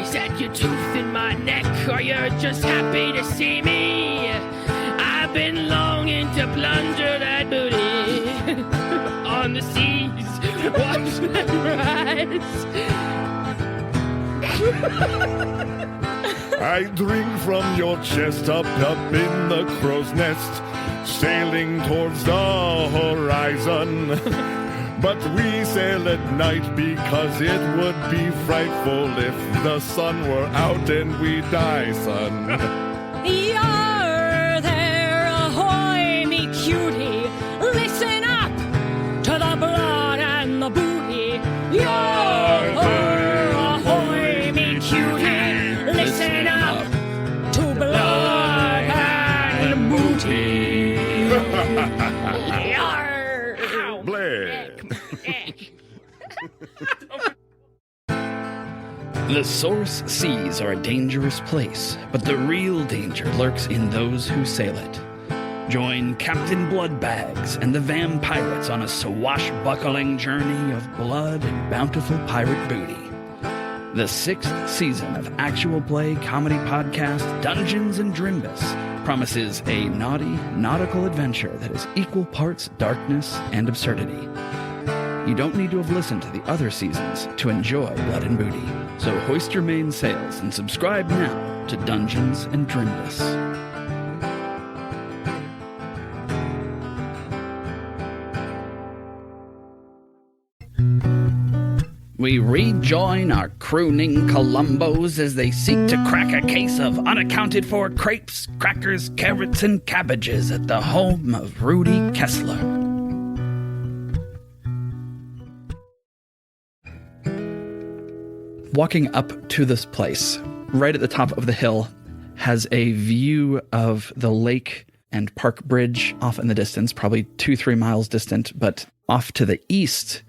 Is that your tooth in my neck, or you're just happy to see me? I've been longing to plunger that booty on the seas, watch them rise. I drink from your chest up in the crow's nest, sailing towards the horizon. But we sail at night because it would be frightful if the sun were out and we die, son. Yar there, ahoy, me cutie. Listen up to the blood and the booty. Yar there, ahoy, me cutie. Listen up to blood and booty. Yar. Bled. The source seas are a dangerous place, but the real danger lurks in those who sail it. Join Captain Bloodbags and the Vampirates on a swashbuckling journey of blood and bountiful pirate booty. The 6th season of actual play comedy podcast Dungeons and Drimbus promises a naughty, nautical adventure that is equal parts darkness and absurdity. You don't need to have listened to the other seasons to enjoy Blood and Booty, so hoist your main sails and subscribe now to Dungeons and Drimbus. We rejoin our crooning Columbos as they seek to crack a case of unaccounted-for crepes, crackers, carrots, and cabbages at the home of Rudy Kessler. Walking up to this place, right at the top of the hill, has a view of the lake and Park Bridge off in the distance, probably 2-3 miles distant, but off to the east,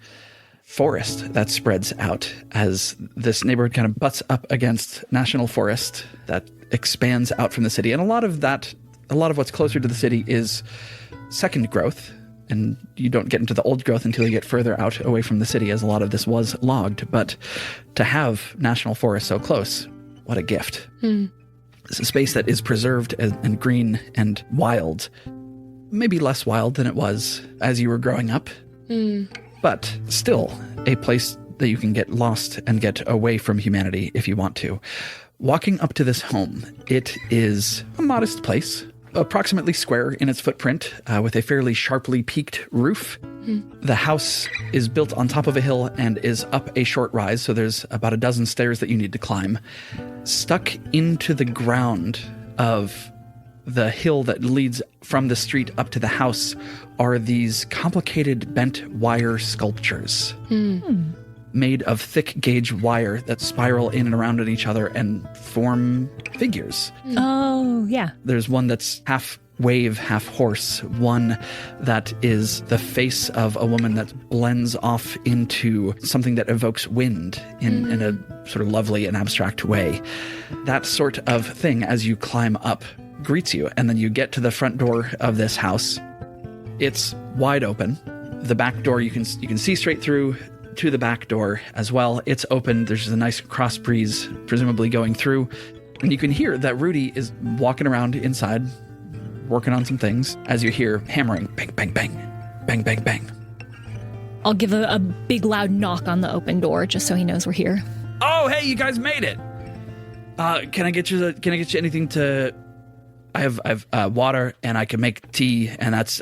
forest that spreads out as this neighborhood kind of butts up against National Forest that expands out from the city. And a lot of what's closer to the city is second growth, and you don't get into the old growth until you get further out away from the city, as a lot of this was logged. But to have National Forest so close, what a gift. It's a space that is preserved and green and wild. Maybe less wild than it was as you were growing up. But still a place that you can get lost and get away from humanity if you want to. Walking up to this home, it is a modest place, approximately square in its footprint, with a fairly sharply peaked roof. The house is built on top of a hill and is up a short rise, so there's about a dozen stairs that you need to climb. Stuck into the ground of the hill that leads from the street up to the house are these complicated bent wire sculptures made of thick gauge wire that spiral in and around each other and form figures. Oh, yeah. There's one that's half wave, half horse, one that is the face of a woman that blends off into something that evokes wind in a sort of lovely and abstract way. That sort of thing, as you climb up, greets you, and then you get to the front door of this house. It's wide open. The back door, you can see straight through to the back door as well. It's open. There's a nice cross breeze, presumably going through, and you can hear that Rudy is walking around inside, working on some things, as you hear hammering, bang, bang, bang, bang, bang, bang. I'll give a big loud knock on the open door just so he knows we're here. Oh, hey, you guys made it. Can I get you anything to? I have water, and I can make tea, and that's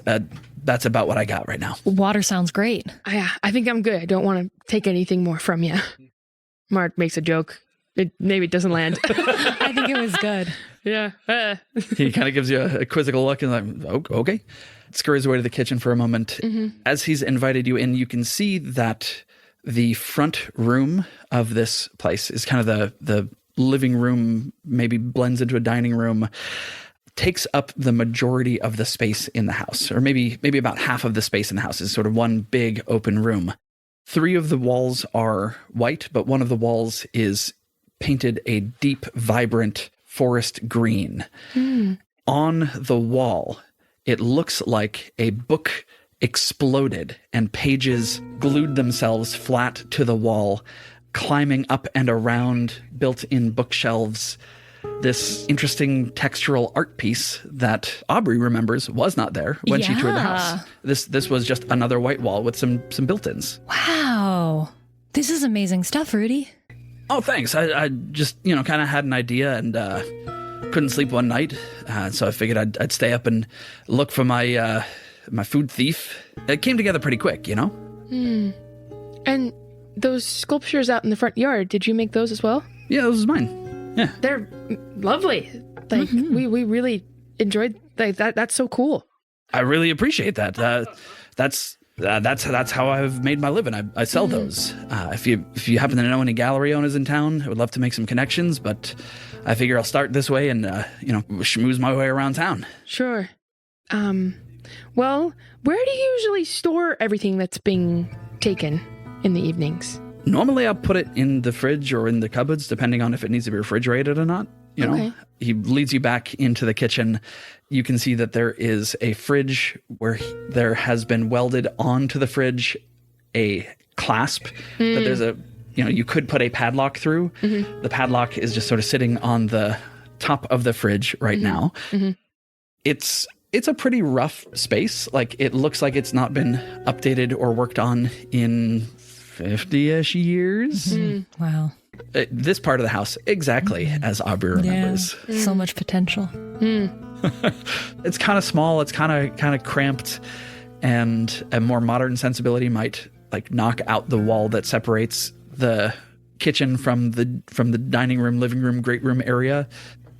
about what I got right now. Water sounds great. I think I'm good. I don't want to take anything more from you. Mark makes a joke. Maybe it doesn't land. I think it was good. Yeah. He kind of gives you a quizzical look and like, okay. Scurries away to the kitchen for a moment. As he's invited you in, you can see that the front room of this place is kind of the living room, maybe blends into a dining room, takes up the majority of the space in the house, or maybe about half of the space in the house is sort of one big open room. 3 of the walls are white, but one of the walls is painted a deep, vibrant forest green. On the wall, it looks like a book exploded and pages glued themselves flat to the wall climbing up and around built-in bookshelves, this interesting textural art piece that Aubrey remembers was not there when she toured the house. This was just another white wall with some built-ins. Wow. This is amazing stuff, Rudy. Oh, thanks. I just, kind of had an idea and couldn't sleep one night. So I figured I'd stay up and look for my my food thief. It came together pretty quick, And those sculptures out in the front yard, did you make those as well? Yeah, this was mine. Yeah. They're lovely. Like, we really enjoyed that. That's so cool. I really appreciate that. That's how I've made my living. I sell those. If you happen to know any gallery owners in town, I would love to make some connections, but I figure I'll start this way and, schmooze my way around town. Sure. Well, where do you usually store everything that's being taken in the evenings? Normally I'll put it in the fridge or in the cupboards, depending on if it needs to be refrigerated or not. Okay. He leads you back into the kitchen. You can see that there is a fridge where there has been welded onto the fridge a clasp that there's you could put a padlock through. The padlock is just sort of sitting on the top of the fridge right now. It's a pretty rough space. Like, it looks like it's not been updated or worked on in 50-ish years. Wow. This part of the house, exactly as Aubrey remembers. Yeah. So much potential. It's kind of small. It's kind of cramped, and a more modern sensibility might knock out the wall that separates the kitchen from the dining room, living room, great room area.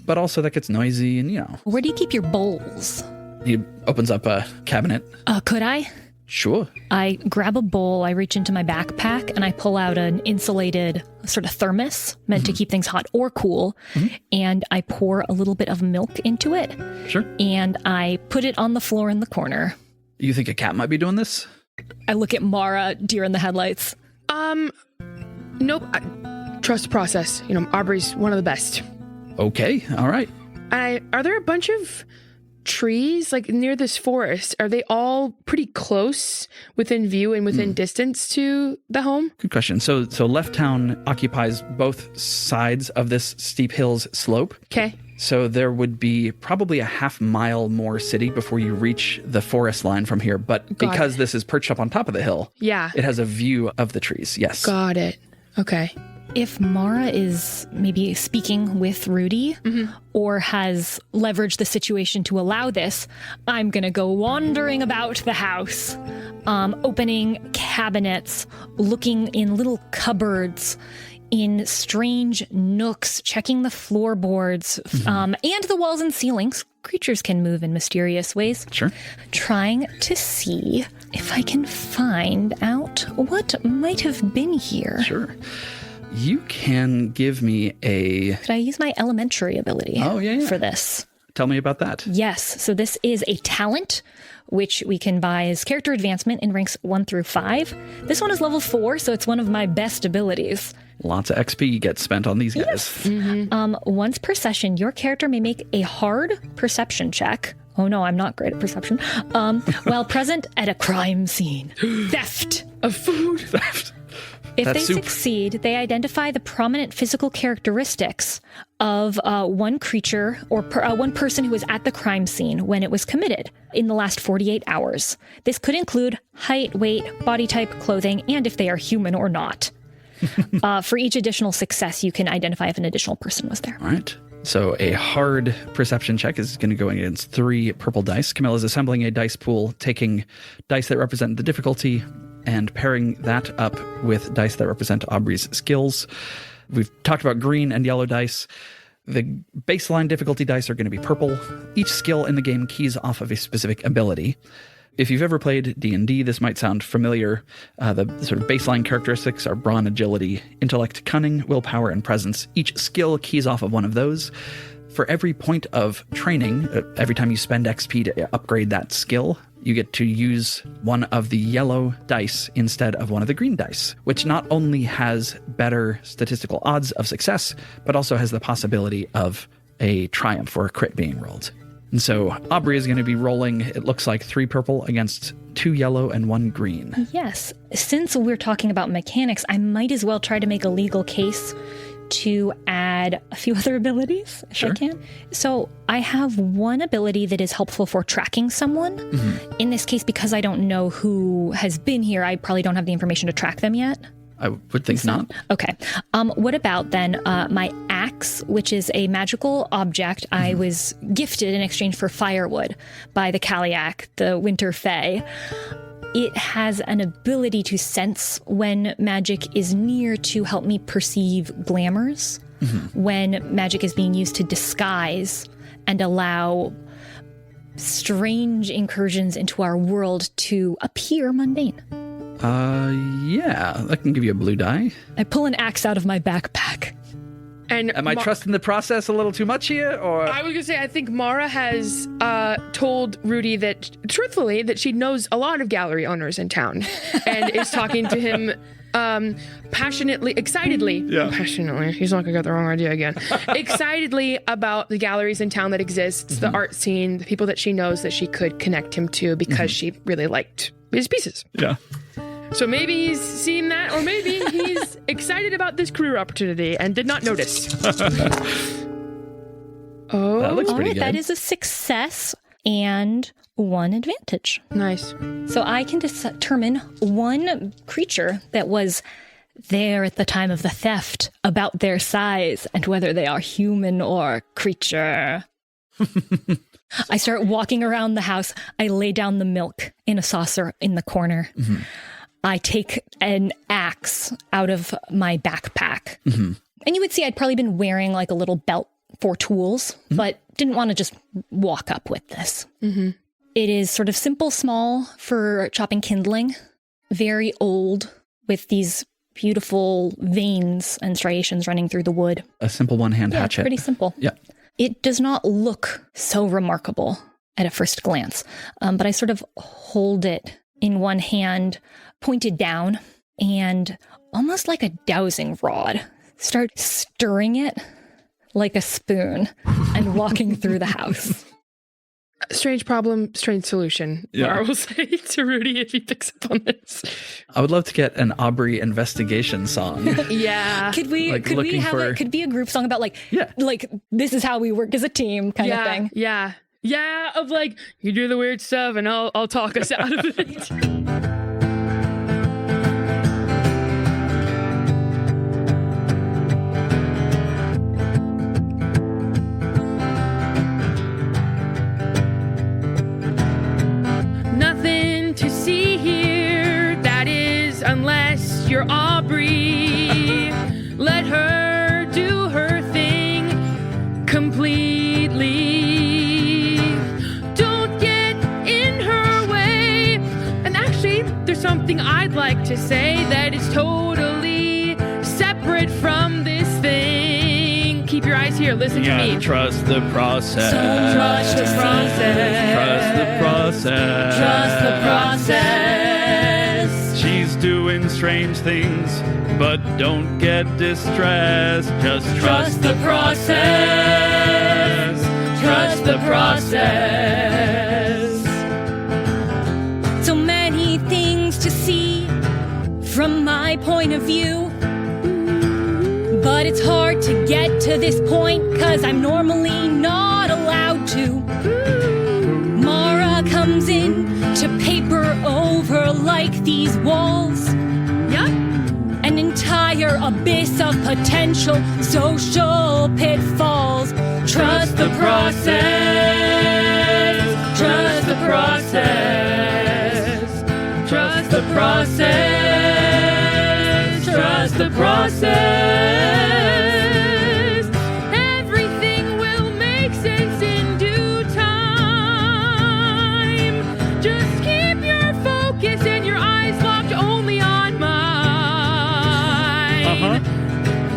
But also that gets noisy, and Where do you keep your bowls? He opens up a cabinet. Could I? Sure. I grab a bowl, I reach into my backpack, and I pull out an insulated sort of thermos meant to keep things hot or cool, and I pour a little bit of milk into it. Sure. And I put it on the floor in the corner. You think a cat might be doing this? I look at Mara, deer in the headlights. Nope. Trust the process. Aubrey's one of the best. Okay. All right. Are there a bunch of trees near this forest? Are they all pretty close within view and within distance to the home? Good question. So Left Town occupies both sides of this steep hills slope. Okay. So there would be probably a half mile more city before you reach the forest line from here. But because this is perched up on top of the hill, it has a view of the trees. Yes. Got it. Okay. If Mara is maybe speaking with Rudy or has leveraged the situation to allow this, I'm going to go wandering about the house, opening cabinets, looking in little cupboards, in strange nooks, checking the floorboards and the walls and ceilings. Creatures can move in mysterious ways. Sure. Trying to see if I can find out what might have been here. Sure. You can give me a... Could I use my elementary ability for this? Tell me about that. Yes. So this is a talent, which we can buy as character advancement in ranks 1 through 5. This one is level 4, so it's one of my best abilities. Lots of XP gets spent on these guys. Once per session, your character may make a hard perception check. Oh no, I'm not great at perception. While present at a crime scene. Theft of food. Theft. If That's they soup. succeed, they identify the prominent physical characteristics of one creature or one person who was at the crime scene when it was committed in the last 48 hours. This could include height, weight, body type, clothing, and if they are human or not. For each additional success, you can identify if an additional person was there. All right. So a hard perception check is going to go against 3 purple dice. Camilla's assembling a dice pool, taking dice that represent the difficulty and pairing that up with dice that represent Aubrey's skills. We've talked about green and yellow dice. The baseline difficulty dice are going to be purple. Each skill in the game keys off of a specific ability. If you've ever played D&D, this might sound familiar. The sort of baseline characteristics are brawn, agility, intellect, cunning, willpower, and presence. Each skill keys off of one of those. For every point of training, every time you spend XP to upgrade that skill, you get to use one of the yellow dice instead of one of the green dice, which not only has better statistical odds of success, but also has the possibility of a triumph or a crit being rolled. And so Aubrey is going to be rolling, it looks like 3 purple against 2 yellow and 1 green. Yes. Since we're talking about mechanics, I might as well try to make a legal case to add a few other abilities, if I can. So I have one ability that is helpful for tracking someone. In this case, because I don't know who has been here, I probably don't have the information to track them yet. I would think not. Okay. What about then my axe, which is a magical object I was gifted in exchange for firewood by the Kaliak, the Winter Fae. It has an ability to sense when magic is near to help me perceive glamours, when magic is being used to disguise and allow strange incursions into our world to appear mundane. Yeah, I can give you a blue die. I pull an axe out of my backpack. And Am I trusting the process a little too much here, or? I was gonna say, I think Mara has told Rudy that, truthfully, that she knows a lot of gallery owners in town, and is talking to him passionately, excitedly. Passionately. He's not gonna get the wrong idea again. Excitedly about the galleries in town that exists, the art scene, the people that she knows that she could connect him to because she really liked his pieces. Yeah. So maybe he's seen that, or maybe he's excited about this career opportunity and did not notice. Oh, That looks All pretty right, good. that is a success and 1 advantage. nice. So I can determine one creature that was there at the time of the theft, about their size, and whether they are human or creature. I start walking around the house. I lay down the milk in a saucer in the corner. I take an axe out of my backpack. And you would see I'd probably been wearing like a little belt for tools, but didn't want to just walk up with this. It is sort of simple, small for chopping kindling, very old with these beautiful veins and striations running through the wood. A simple one-hand Yeah, it's hatchet. pretty simple. Yeah. It does not look so remarkable at a first glance, but I sort of hold it in one hand, pointed down, and almost like a dowsing rod, start stirring it like a spoon and walking through the house. Strange problem, strange solution. Yeah. Mara will say to Rudy if he picks up on this. I would love to get an Aubrey investigation song. Yeah. Could we Like could we looking have for- it could be a group song about like Yeah. like this is how we work as a team kind of thing. Yeah. Yeah, of like, you do the weird stuff and I'll talk us out of it. Nothing to see here, that is, unless you're Aubrey. Let her do her thing completely. Don't get in her way. And actually, there's something I'd like to say that is totally separate from this thing. Keep your eyes here, listen to me. Trust the process. Trust the process. Trust the process. Trust the process. She's doing strange things, but don't get distressed. Just trust the process. Trust the process. So many things to see from my point of view. But it's hard to get to this point, 'cause I'm normally not allowed to. Mara comes in to paper over like these walls. Yep. An entire abyss of potential social pitfalls. Trust the process. Trust the process. Trust the process. Trust the process. Everything will make sense in due time. Just keep your focus and your eyes locked only on mine.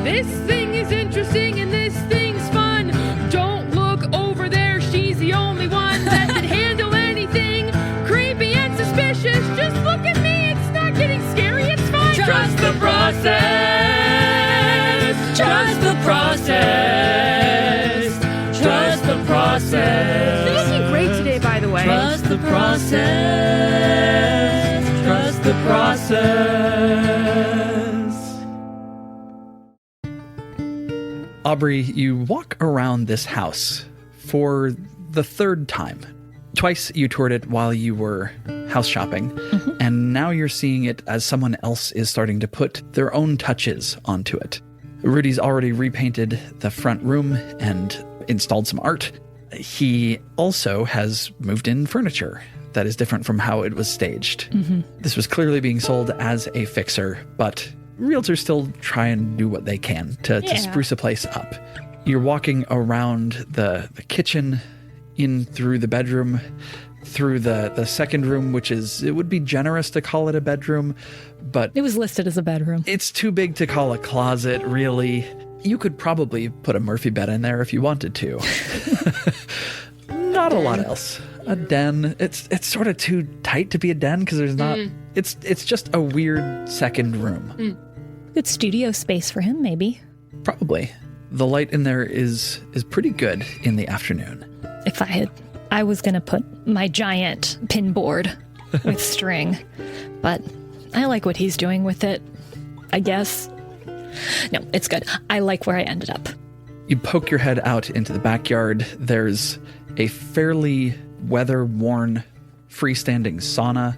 This thing is interesting and this thing's fun. Don't look over there, she's the only one that can handle anything creepy and suspicious. Just look at me, it's not getting scary, it's fun. Trust the process. process. Trust the process. Aubrey, you walk around this house for the third time. Twice you toured it while you were house shopping, and now you're seeing it as someone else is starting to put their own touches onto it. Rudy's already repainted the front room and installed some art. He also has moved in furniture that is different from how it was staged. This was clearly being sold as a fixer, but realtors still try and do what they can to spruce a place up. You're walking around the kitchen, in through the bedroom, through the second room, which it would be generous to call it a bedroom, but It was listed as a bedroom. it's too big to call a closet, really. You could probably put a Murphy bed in there if you wanted to. Not a lot else. A den. It's sort of too tight to be a den because there's not. It's just a weird second room. Good studio space for him, maybe. Probably. The light in there is pretty good in the afternoon. If I was going to put my giant pin board with string, but I like what he's doing with it, I guess. No, it's good. I like where I ended up. You poke your head out into the backyard. There's a fairly weather-worn freestanding sauna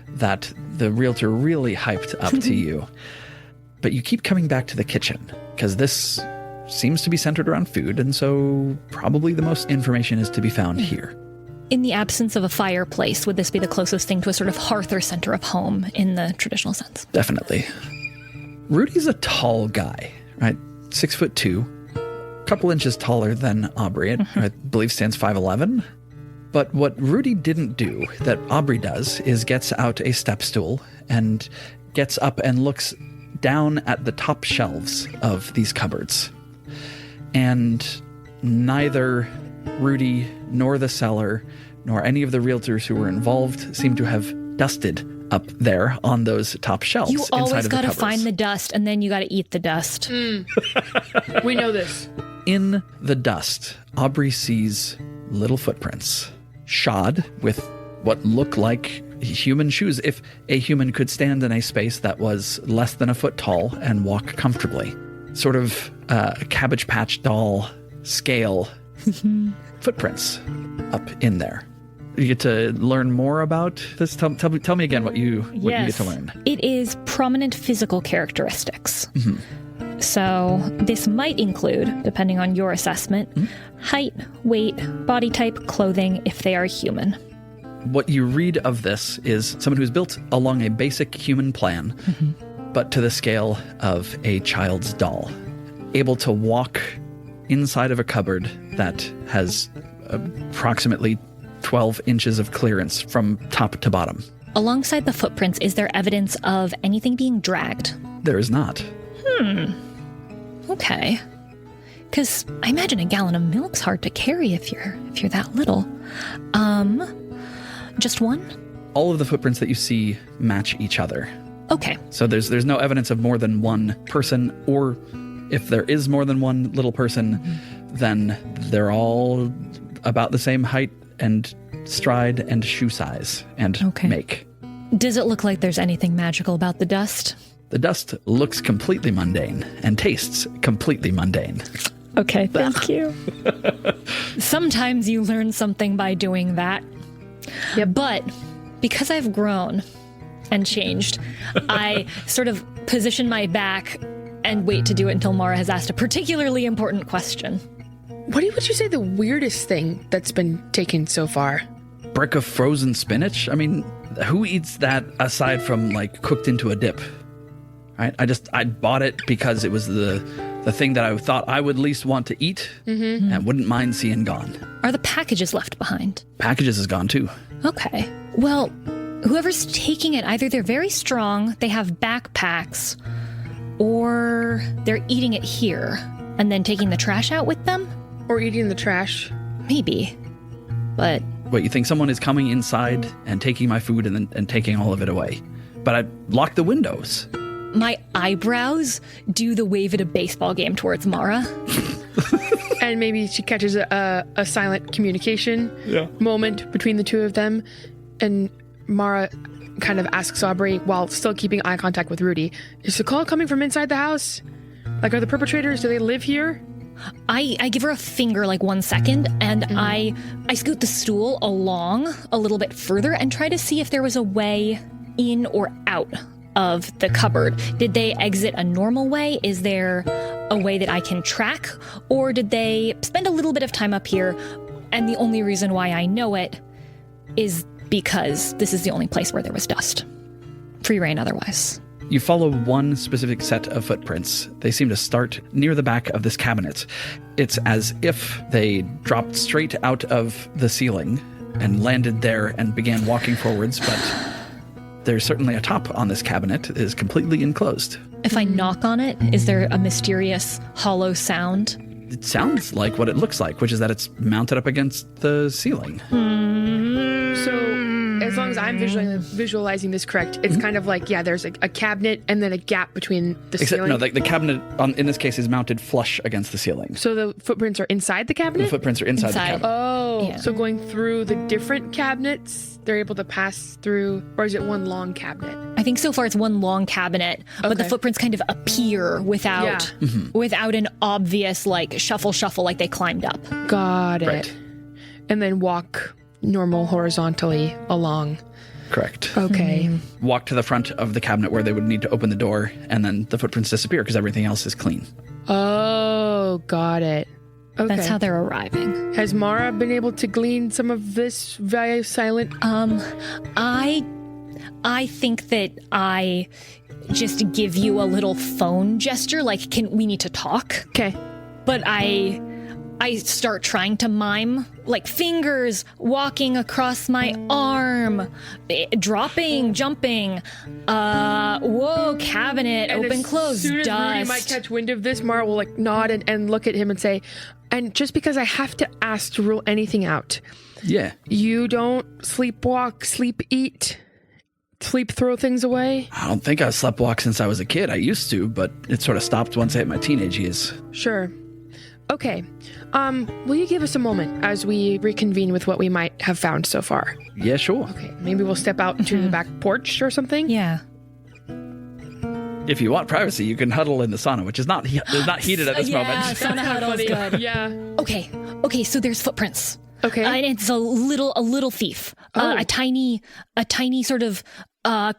that the realtor really hyped up to you. But you keep coming back to the kitchen because this seems to be centered around food, and so probably the most information is to be found here. In the absence of a fireplace, would this be the closest thing to a sort of hearth or center of home in the traditional sense? Definitely. Rudy's a tall guy, right? 6'2", a couple inches taller than Aubrey. I believe stands 5'11". But what Rudy didn't do that Aubrey does is gets out a step stool and gets up and looks down at the top shelves of these cupboards. And neither Rudy nor the seller nor any of the realtors who were involved seem to have dusted up there on those top shelves. You always got to find the dust, and then you got to eat the dust. We know this. In the dust, Aubrey sees little footprints, shod with what look like human shoes. If a human could stand in a space that was less than a foot tall and walk comfortably. Sort of a Cabbage Patch Doll scale footprints up in there. You get to learn more about this. Tell me again what you get to learn. It is prominent physical characteristics. So this might include, depending on your assessment, height, weight, body type, clothing, if they are human. What you read of this is someone who's built along a basic human plan, but to the scale of a child's doll, able to walk inside of a cupboard that has approximately 12 inches of clearance from top to bottom. Alongside the footprints, is there evidence of anything being dragged? There is not. Okay. Because I imagine a gallon of milk's hard to carry if you're that little. Just one? All of the footprints that you see match each other. Okay. So there's no evidence of more than one person, or if there is more than one little person, then they're all about the same height and stride and shoe size and make. Does it look like there's anything magical about the dust? The dust looks completely mundane and tastes completely mundane. Okay, thank you. Sometimes you learn something by doing that. Yeah, but because I've grown and changed, I sort of position my back and wait to do it until Mara has asked a particularly important question. What would you say the weirdest thing that's been taken so far? Brick of frozen spinach? I mean, who eats that aside from like cooked into a dip? Right? I bought it because it was the thing that I thought I would least want to eat and wouldn't mind seeing gone. Are the packages left behind? Packages is gone too. Okay. Well, whoever's taking it, either they're very strong, they have backpacks, or they're eating it here and then taking the trash out with them? Or eating the trash? Maybe. But... What, you think someone is coming inside and taking my food and taking all of it away? But I locked the windows. My eyebrows do the wave at a baseball game towards Mara. And maybe she catches a silent communication moment between the two of them. And Mara kind of asks Aubrey, while still keeping eye contact with Rudy, is the call coming from inside the house? Like, are the perpetrators, do they live here? I give her a finger, like 1 second, and I scoot the stool along a little bit further and try to see if there was a way in or out of the cupboard. Did they exit a normal way? Is there a way that I can track? Or did they spend a little bit of time up here, and the only reason why I know it is because this is the only place where there was dust? Free reign otherwise. You follow one specific set of footprints. They seem to start near the back of this cabinet. It's as if they dropped straight out of the ceiling and landed there and began walking forwards, but there's certainly a top on this cabinet. It is completely enclosed. If I knock on it, is there a mysterious hollow sound? It sounds like what it looks like, which is that it's mounted up against the ceiling. So, as long as I'm visualizing this correct, it's kind of like, there's a cabinet and then a gap between the Except, ceiling. no, the cabinet, in this case, is mounted flush against the ceiling. So the footprints are inside the cabinet? The footprints are inside the cabinet. Oh, Yeah. so going through the different cabinets, they're able to pass through, or is it one long cabinet? I think so far it's one long cabinet, but the Okay. footprints kind of appear without without an obvious like shuffle like they climbed up. Got it. Right. And then walk normal horizontally along. Correct. Okay. Walk to the front of the cabinet where they would need to open the door, and then the footprints disappear because everything else is clean. Oh, got it. Okay. That's how they're arriving. Has Mara been able to glean some of this via silent? I think that I just give you a little phone gesture, like we need to talk. Okay. But I start trying to mime, like fingers walking across my arm, dropping, jumping. Whoa, cabinet, And open, as close, soon as dust. Rudy might catch wind of this, Mara will like nod and look at him and say, and just because I have to ask to rule anything out, Yeah. you don't sleepwalk, sleep eat, sleep throw things away? I don't think I've sleptwalked since I was a kid. I used to, but it sort of stopped once I hit my teenage years. Sure. Okay. Will you give us a moment as we reconvene with what we might have found so far? Yeah, sure. Okay, maybe we'll step out to the back porch or something? Yeah. If you want privacy, you can huddle in the sauna, which is not heated at this Yeah, moment. sauna huddle's good. Yeah. Okay, so there's footprints. Okay. And it's a little thief. Oh. A tiny sort of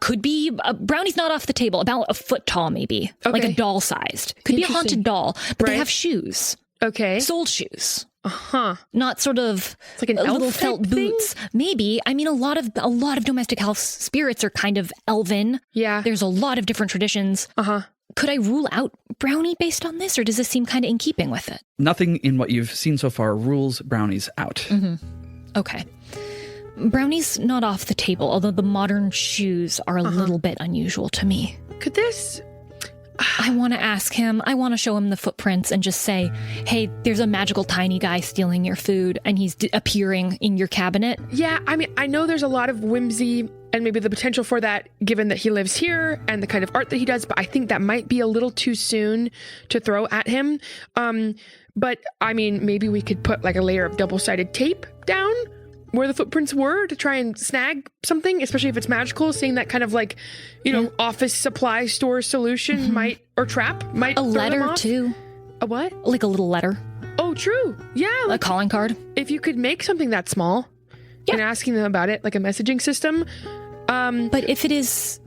could be Brownie's not off the table, about a foot tall maybe, like a Okay. doll sized. Could be a Interesting. haunted doll, but they Right. have shoes, Okay. soled shoes, Huh. not sort of It's like an little elf felt type thing? boots. Maybe. I mean, a lot of domestic house spirits are kind of elven. Yeah. There's a lot of different traditions. Uh-huh. Could I rule out Brownie based on this, or does this seem kind of in keeping with it? Nothing in what you've seen so far rules brownies out. Okay. Brownie's not off the table, although the modern shoes are a little bit unusual to me. Could this... I want to ask him, I want to show him the footprints and just say, hey, there's a magical tiny guy stealing your food and he's appearing in your cabinet. Yeah, I mean, I know there's a lot of whimsy and maybe the potential for that given that he lives here and the kind of art that he does, but I think that might be a little too soon to throw at him. But I mean, maybe we could put like a layer of double-sided tape down where the footprints were to try and snag something, especially if it's magical, seeing that kind of like, office supply store solution might, or trap, might A throw them letter, off. too. A what? Like a little letter, Oh, true. Yeah, a like calling card. if you could make something that small and asking them about it, like a messaging system. But if it is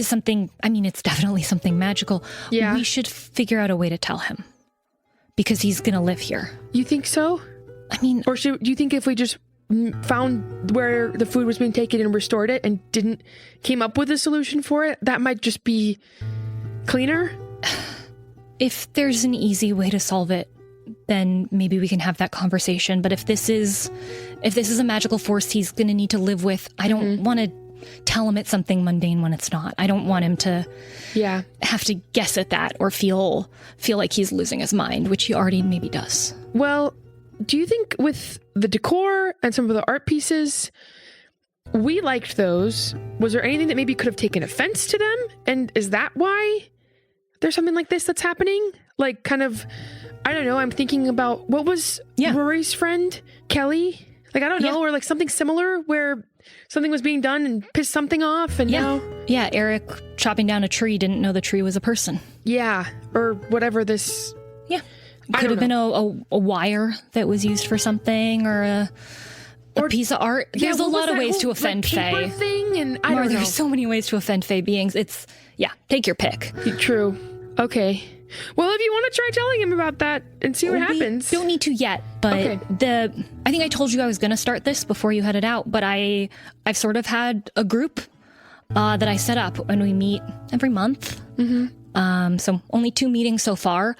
something, I mean, it's definitely something magical. Yeah. We should figure out a way to tell him because he's going to live here. You think so? I mean, Or do you think if we just found where the food was being taken and restored it and came up with a solution for it, that might just be cleaner? if there's an easy way to solve it, then maybe we can have that conversation. But if this is a magical force he's going to need to live with, I don't want to tell him it's something mundane when it's not. I don't want him to Yeah. have to guess at that or feel like he's losing his mind, which he already maybe does. Well, do you think with the decor and some of the art pieces, we liked those? Was there anything that maybe could have taken offense to them? And is that why there's something like this that's happening? Like kind of, I don't know, I'm thinking about what was Yeah. Rory's friend, Kelly? Like, I don't know, Yeah. or like something similar where something was being done and pissed something off, and now Yeah, Eric chopping down a tree didn't know the tree was a person. or whatever this. Yeah. I Could don't have been a wire that was used for something, or a piece of art. There's a what was lot of that ways to whole, offend paper Fae. thing, and I don't know. There's so many ways to offend Fae beings. Take your pick. True. Okay. Well, if you want to try telling him about that and see what happens. We don't need to yet, but Okay. I think I told you I was going to start this before you headed out, but I've sort of had a group that I set up, and we meet every month. So only 2 meetings so far,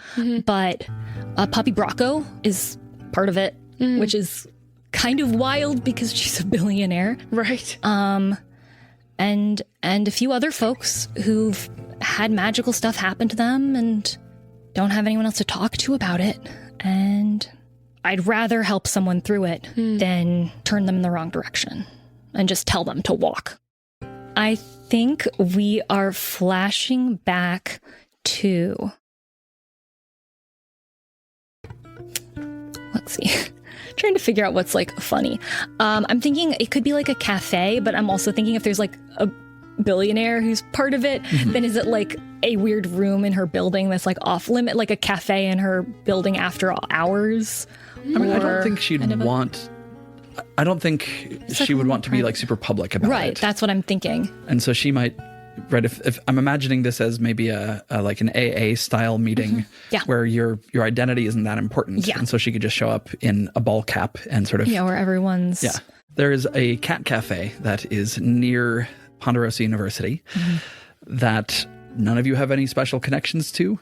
but Poppy Bracco is part of it, which is kind of wild because she's a billionaire. Right. And a few other folks who've had magical stuff happen to them and don't have anyone else to talk to about it. And I'd rather help someone through it than turn them in the wrong direction and just tell them to walk. I think we are flashing back to... Let's see. Trying to figure out what's like funny. I'm thinking it could be like a cafe, but I'm also thinking if there's like a billionaire who's part of it, then is it like a weird room in her building that's like off limit, like a cafe in her building after hours? I mean, I don't think she'd want. I don't think she would want to be like super public about it. Right, that's what I'm thinking. And so she might, right? If I'm imagining this as maybe a like an AA style meeting, Yeah. where your identity isn't that important, Yeah. and so she could just show up in a ball cap and sort of Yeah, where everyone's... Yeah. There is a cat cafe that is near Ponderosa University that none of you have any special connections to.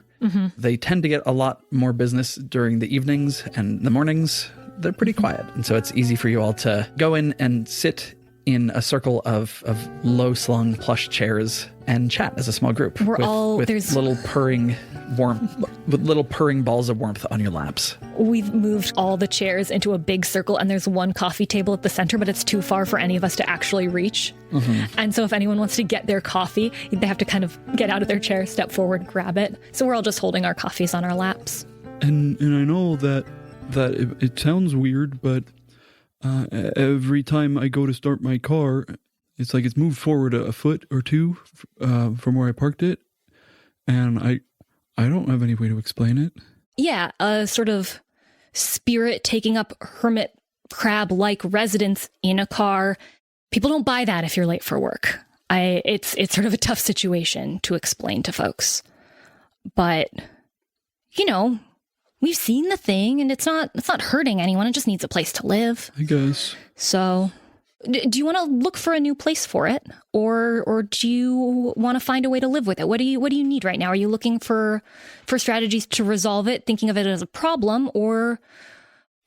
They tend to get a lot more business during the evenings, and the mornings they're pretty quiet. And so it's easy for you all to go in and sit in a circle of low-slung plush chairs and chat as a small group. With little purring balls of warmth on your laps. We've moved all the chairs into a big circle, and there's one coffee table at the center, but it's too far for any of us to actually reach. And so if anyone wants to get their coffee, they have to kind of get out of their chair, step forward, grab it. So we're all just holding our coffees on our laps. And I know that it sounds weird, but every time I go to start my car, it's like it's moved forward a foot or two from where I parked it, and I don't have any way to explain it. Yeah, a sort of spirit taking up hermit crab-like residence in a car. People don't buy that if you're late for work. It's sort of a tough situation to explain to folks. But, we've seen the thing, and it's not hurting anyone. It just needs a place to live. I guess. So, do you want to look for a new place for it, or do you want to find a way to live with it? What do you need right now? Are you looking for strategies to resolve it, thinking of it as a problem, or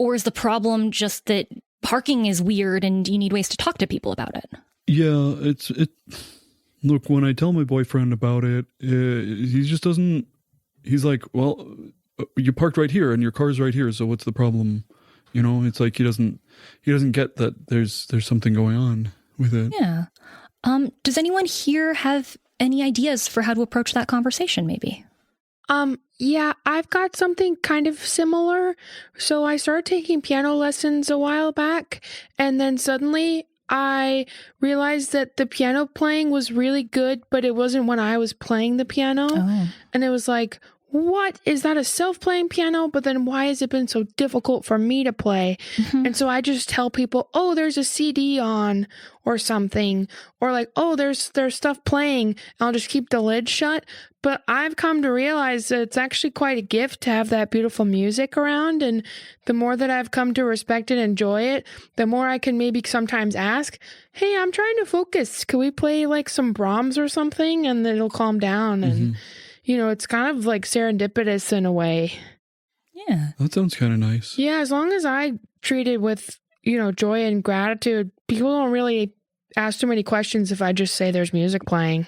is the problem just that parking is weird and you need ways to talk to people about it? Yeah, it. Look, when I tell my boyfriend about it, he just doesn't. He's like, well, you parked right here and your car's right here, so what's the problem? It's like he doesn't get that there's something going on with it. Yeah. Does anyone here have any ideas for how to approach that conversation, maybe? Yeah, I've got something kind of similar. So I started taking piano lessons a while back, and then suddenly I realized that the piano playing was really good, but it wasn't when I was playing the piano. Oh. And it was like, what? Is that a self-playing piano? But then why has it been so difficult for me to play? And so I just tell people, oh, there's a CD on or something. Or like, oh, there's stuff playing. I'll just keep the lid shut. But I've come to realize that it's actually quite a gift to have that beautiful music around. And the more that I've come to respect and enjoy it, the more I can maybe sometimes ask, hey, I'm trying to focus. Can we play like some Brahms or something? And then it'll calm down. And it's kind of like serendipitous in a way. Yeah. That sounds kind of nice. Yeah, as long as I treat it with, joy and gratitude, people don't really ask too many questions if I just say there's music playing.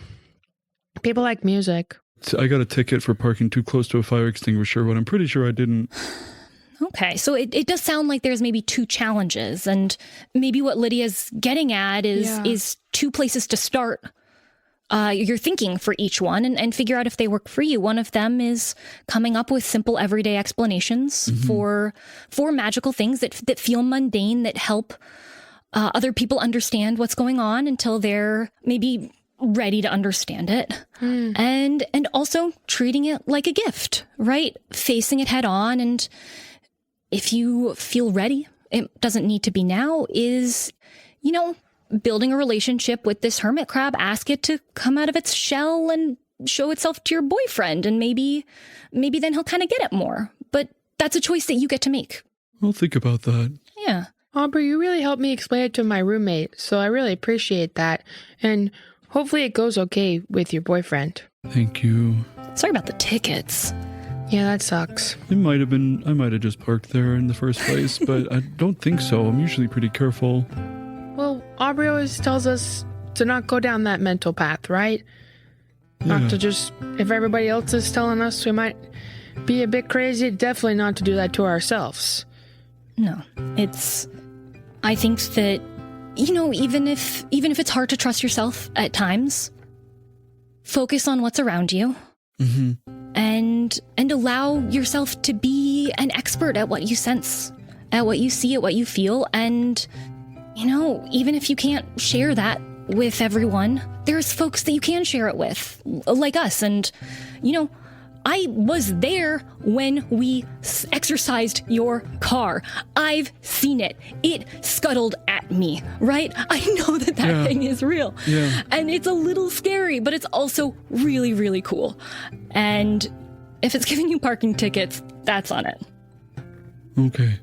People like music. I got a ticket for parking too close to a fire extinguisher, but I'm pretty sure I didn't. Okay, so it does sound like there's maybe 2 challenges, and maybe what Lydia's getting at is 2 places to start. You're thinking for each one and figure out if they work for you. One of them is coming up with simple everyday explanations for magical things that feel mundane, that help other people understand what's going on until they're maybe ready to understand it. And also treating it like a gift, right? Facing it head on. And if you feel ready, it doesn't need to be now, is, building a relationship with this hermit crab. Ask it to come out of its shell and show itself to your boyfriend. And maybe then he'll kind of get it more. But that's a choice that you get to make. I'll think about that. Yeah. Aubrey, you really helped me explain it to my roommate, so I really appreciate that. And hopefully it goes okay with your boyfriend. Thank you. Sorry about the tickets. Yeah, that sucks. I might have just parked there in the first place, but I don't think so. I'm usually pretty careful. Well, Aubrey always tells us to not go down that mental path, right? Yeah. Not to just, if everybody else is telling us we might be a bit crazy, definitely not to do that to ourselves. No, I think that, even if it's hard to trust yourself at times, focus on what's around you. Mm-hmm. And allow yourself to be an expert at what you sense, at what you see, at what you feel. And, even if you can't share that with everyone, there's folks that you can share it with, like us. And, I was there when we exercised your car. I've seen it. It scuttled at me, right? I know that thing is real. Yeah. And it's a little scary, but it's also really, really cool. And if it's giving you parking tickets, that's on it. Okay.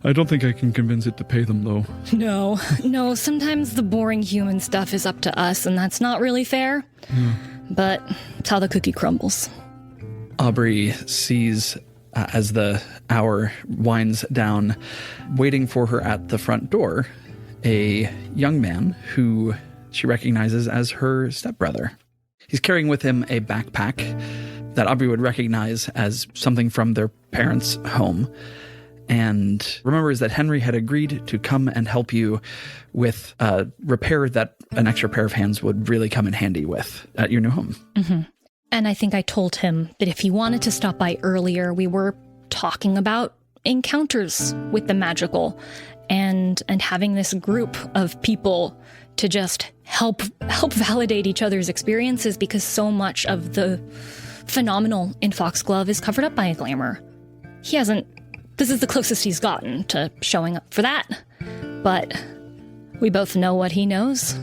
I don't think I can convince it to pay them, though. No, sometimes the boring human stuff is up to us, and that's not really fair. Yeah. But it's how the cookie crumbles. Aubrey sees, as the hour winds down, waiting for her at the front door, a young man who she recognizes as her stepbrother. He's carrying with him a backpack that Aubrey would recognize as something from their parents' home, and remembers that Henry had agreed to come and help you with a repair that an extra pair of hands would really come in handy with at your new home. Mm-hmm. And I think I told him that if he wanted to stop by earlier, we were talking about encounters with the magical and having this group of people to just help validate each other's experiences, because so much of the phenomenal in Foxglove is covered up by a glamour. This is the closest he's gotten to showing up for that. But we both know what he knows,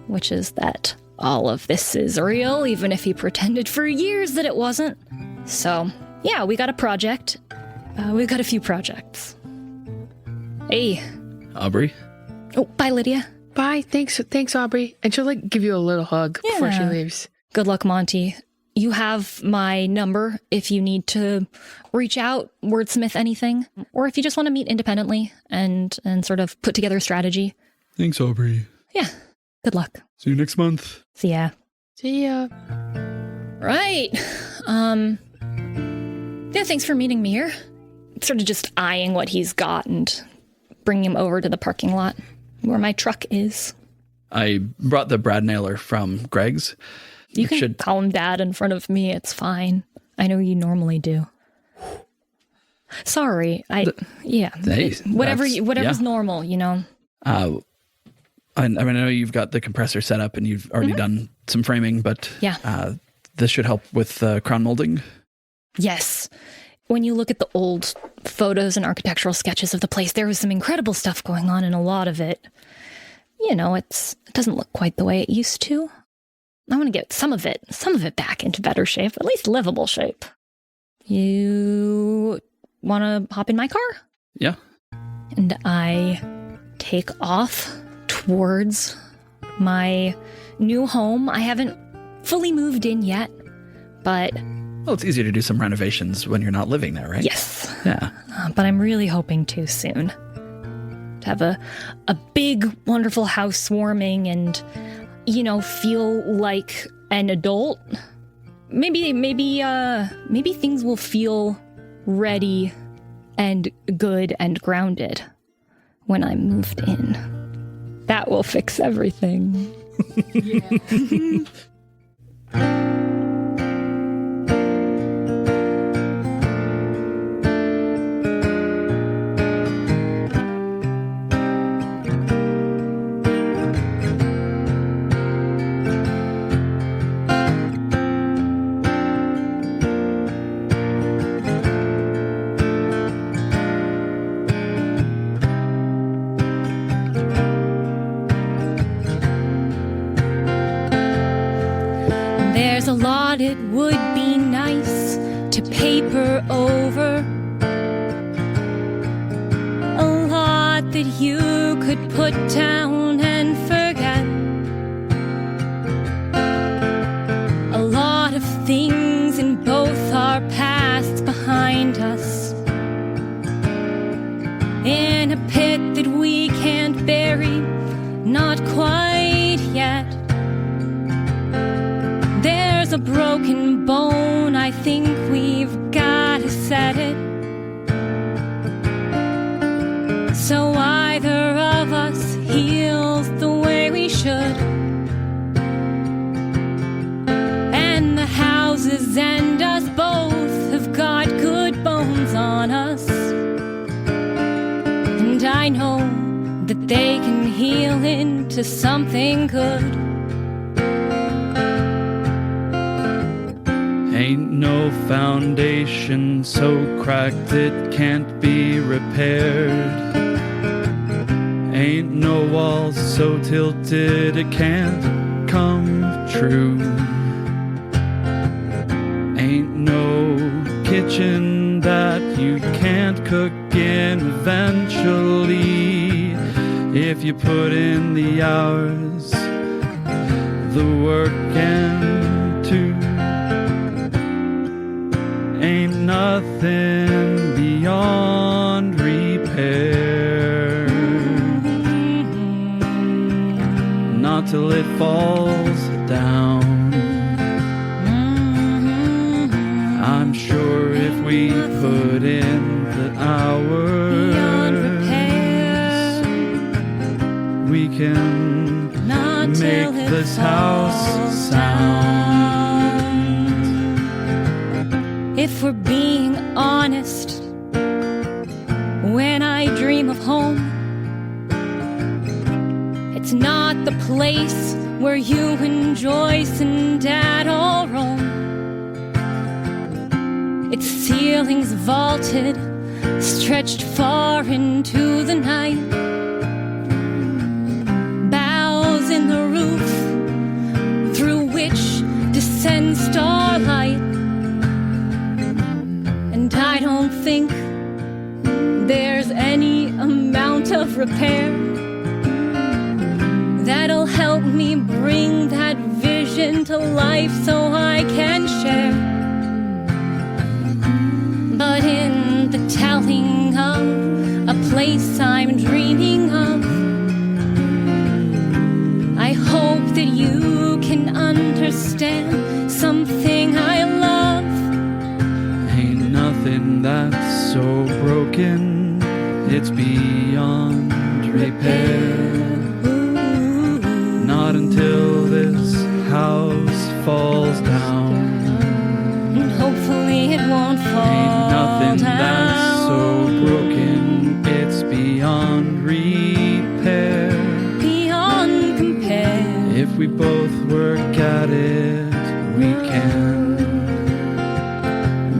which is that all of this is real, even if he pretended for years that it wasn't. So, yeah, we got a project. We've got a few projects. Hey. Aubrey? Oh, bye, Lydia. Bye. Thanks, Aubrey. And she'll give you a little hug before she leaves. Good luck, Monty. You have my number if you need to reach out, wordsmith anything, or if you just want to meet independently and sort of put together a strategy. Thanks, Aubrey. Yeah. Good luck. See you next month. See ya. See ya. Right. Yeah, thanks for meeting me here. Sort of just eyeing what he's got and bringing him over to the parking lot where my truck is. I brought the brad nailer from Greg's. You can call him Dad in front of me. It's fine. I know you normally do. Sorry. Whatever's normal, I know you've got the compressor set up and you've already done some framing, but this should help with crown molding. Yes. When you look at the old photos and architectural sketches of the place, there was some incredible stuff going on, and a lot of it, it doesn't look quite the way it used to. I want to get some of it back into better shape, at least livable shape. You want to hop in my car? Yeah. And I take off towards my new home. I haven't fully moved in yet, but... Well, it's easier to do some renovations when you're not living there, right? Yes. Yeah. But I'm really hoping to soon. To have a big, wonderful house warming and, feel like an adult. Maybe things will feel ready and good and grounded when I'm moved in. That will fix everything. Yeah. it would be nice to paper over a lot that you could put down and forget. A lot of things in both our pasts behind us, in a pit that we can't bury, not quite yet. There's a broken bone, I think we've gotta set it. So either of us heals the way we should, and the houses and us both have got good bones on us. And I know that they can heal into something good. Ain't no foundation so cracked it can't be repaired. Ain't no walls so tilted it can't come true. Ain't no kitchen that you can't cook in eventually, if you put in the hours, the work and to. Ain't nothing beyond repair, not till it falls down. I'm sure if we put in the hours, we can make this house sound. If we're being honest, when I dream of home, it's not the place where you and Joyce and Dad all roam. Its ceilings vaulted, stretched far into the night. Boughs in the roof, through which descends starlight. And I don't think there's any amount of repair that'll help me bring that vision to life so I can share. But in the telling of a place I'm dreaming of, I hope that you can understand something I love. Ain't nothing that's so broken, it's beyond repair. Not until this house falls down. And hopefully it won't fall Ain't nothing down. that's so broken, it's beyond repair. Beyond compare. If we both work at it, we can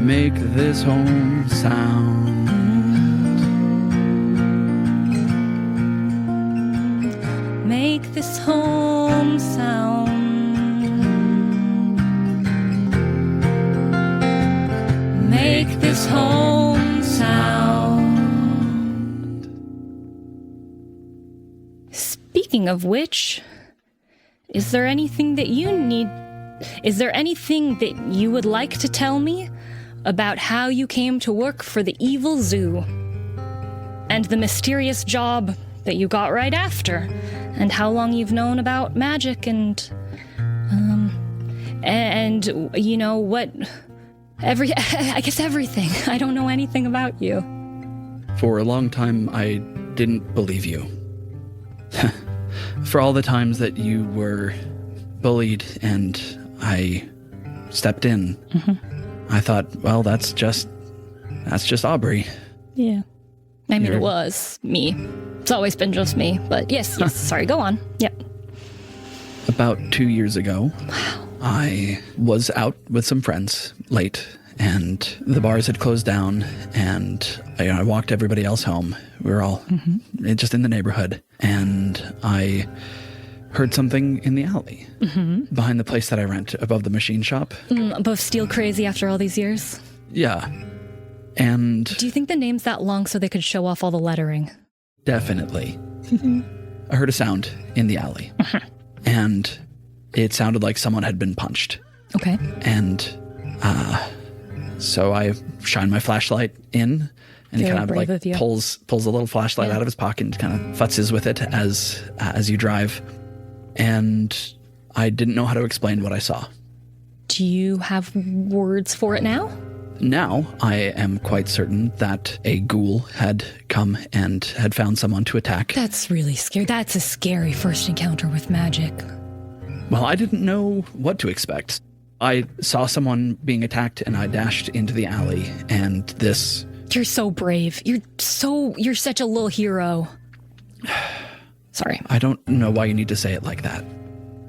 make this home sound. Make this home sound. Make this home sound. Speaking of which, is there anything that you need? Is there anything that you would like to tell me about how you came to work for the evil zoo? And the mysterious job that you got right after? And how long you've known about magic and you know what, I guess everything. I don't know anything about you. For a long time, I didn't believe you. For all the times that you were bullied and I stepped in, I thought, well, that's just Aubrey. Yeah. I mean, You're- it was me. It's always been just me. But yes, sorry, go on. Yep. About 2 years ago, I was out with some friends late, and the bars had closed down, and I walked everybody else home. We were all just in the neighborhood, and I heard something in the alley behind the place that I rent, above the machine shop. Above Steel Crazy after all these years. Yeah. And Do you think the name's that long so they could show off all the lettering? definitely. I heard a sound in the alley. And it sounded like someone had been punched. Okay. And so I shine my flashlight in, and he Very kind of brave like of you. pulls a little flashlight Yeah. out of his pocket and kind of futzes with it as you drive. And I didn't know how to explain what I saw. Do you have words for it now? Now I am quite certain that a ghoul had come and had found someone to attack. That's really scary. That's a scary first encounter with magic. Well, I didn't know what to expect. I saw someone being attacked and I dashed into the alley, and this... You're so brave. You're such a little hero. Sorry. I don't know why you need to say it like that.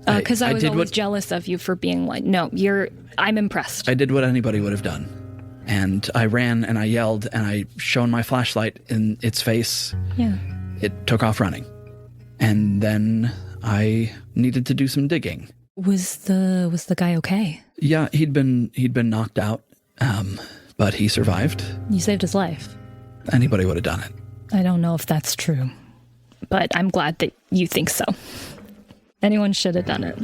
Because I was did always what- jealous of you for being like, no, I'm impressed. I did what anybody would have done. And I ran and I yelled and I shone my flashlight in its face. Yeah. It took off running. And then I needed to do some digging. Was the guy okay? Yeah, he'd been knocked out, but he survived. You saved his life. Anybody would have done it. I don't know if that's true, but I'm glad that you think so. Anyone should have done it,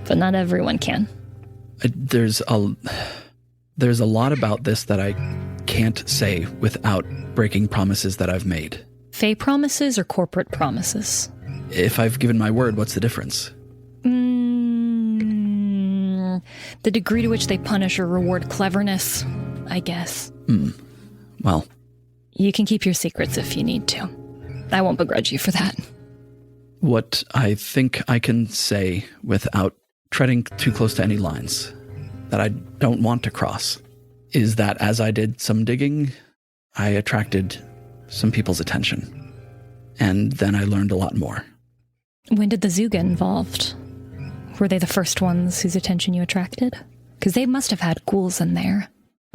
but not everyone can. There's a lot about this that I can't say without breaking promises that I've made. Fae promises or corporate promises? If I've given my word, what's the difference? The degree to which they punish or reward cleverness, I guess. Well, You can keep your secrets if you need to. I won't begrudge you for that. what I think I can say without treading too close to any lines that I don't want to cross is that as I did some digging, I attracted some people's attention. And then I learned a lot more. When did the zoo get involved? Were they the first ones whose attention you attracted? Because they must have had ghouls in there.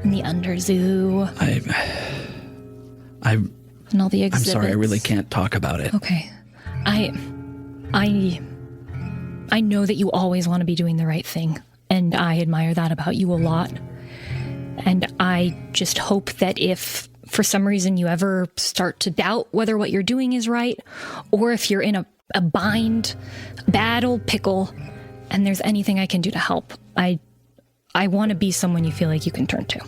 In the underzoo. And all the I'm exhibits. sorry, I really can't talk about it. Okay. I know that you always want to be doing the right thing. And I admire that about you a lot. And I just hope that if for some reason you ever start to doubt whether what you're doing is right, or if you're in a bind, bad old pickle, and there's anything I can do to help, I want to be someone you feel like you can turn to.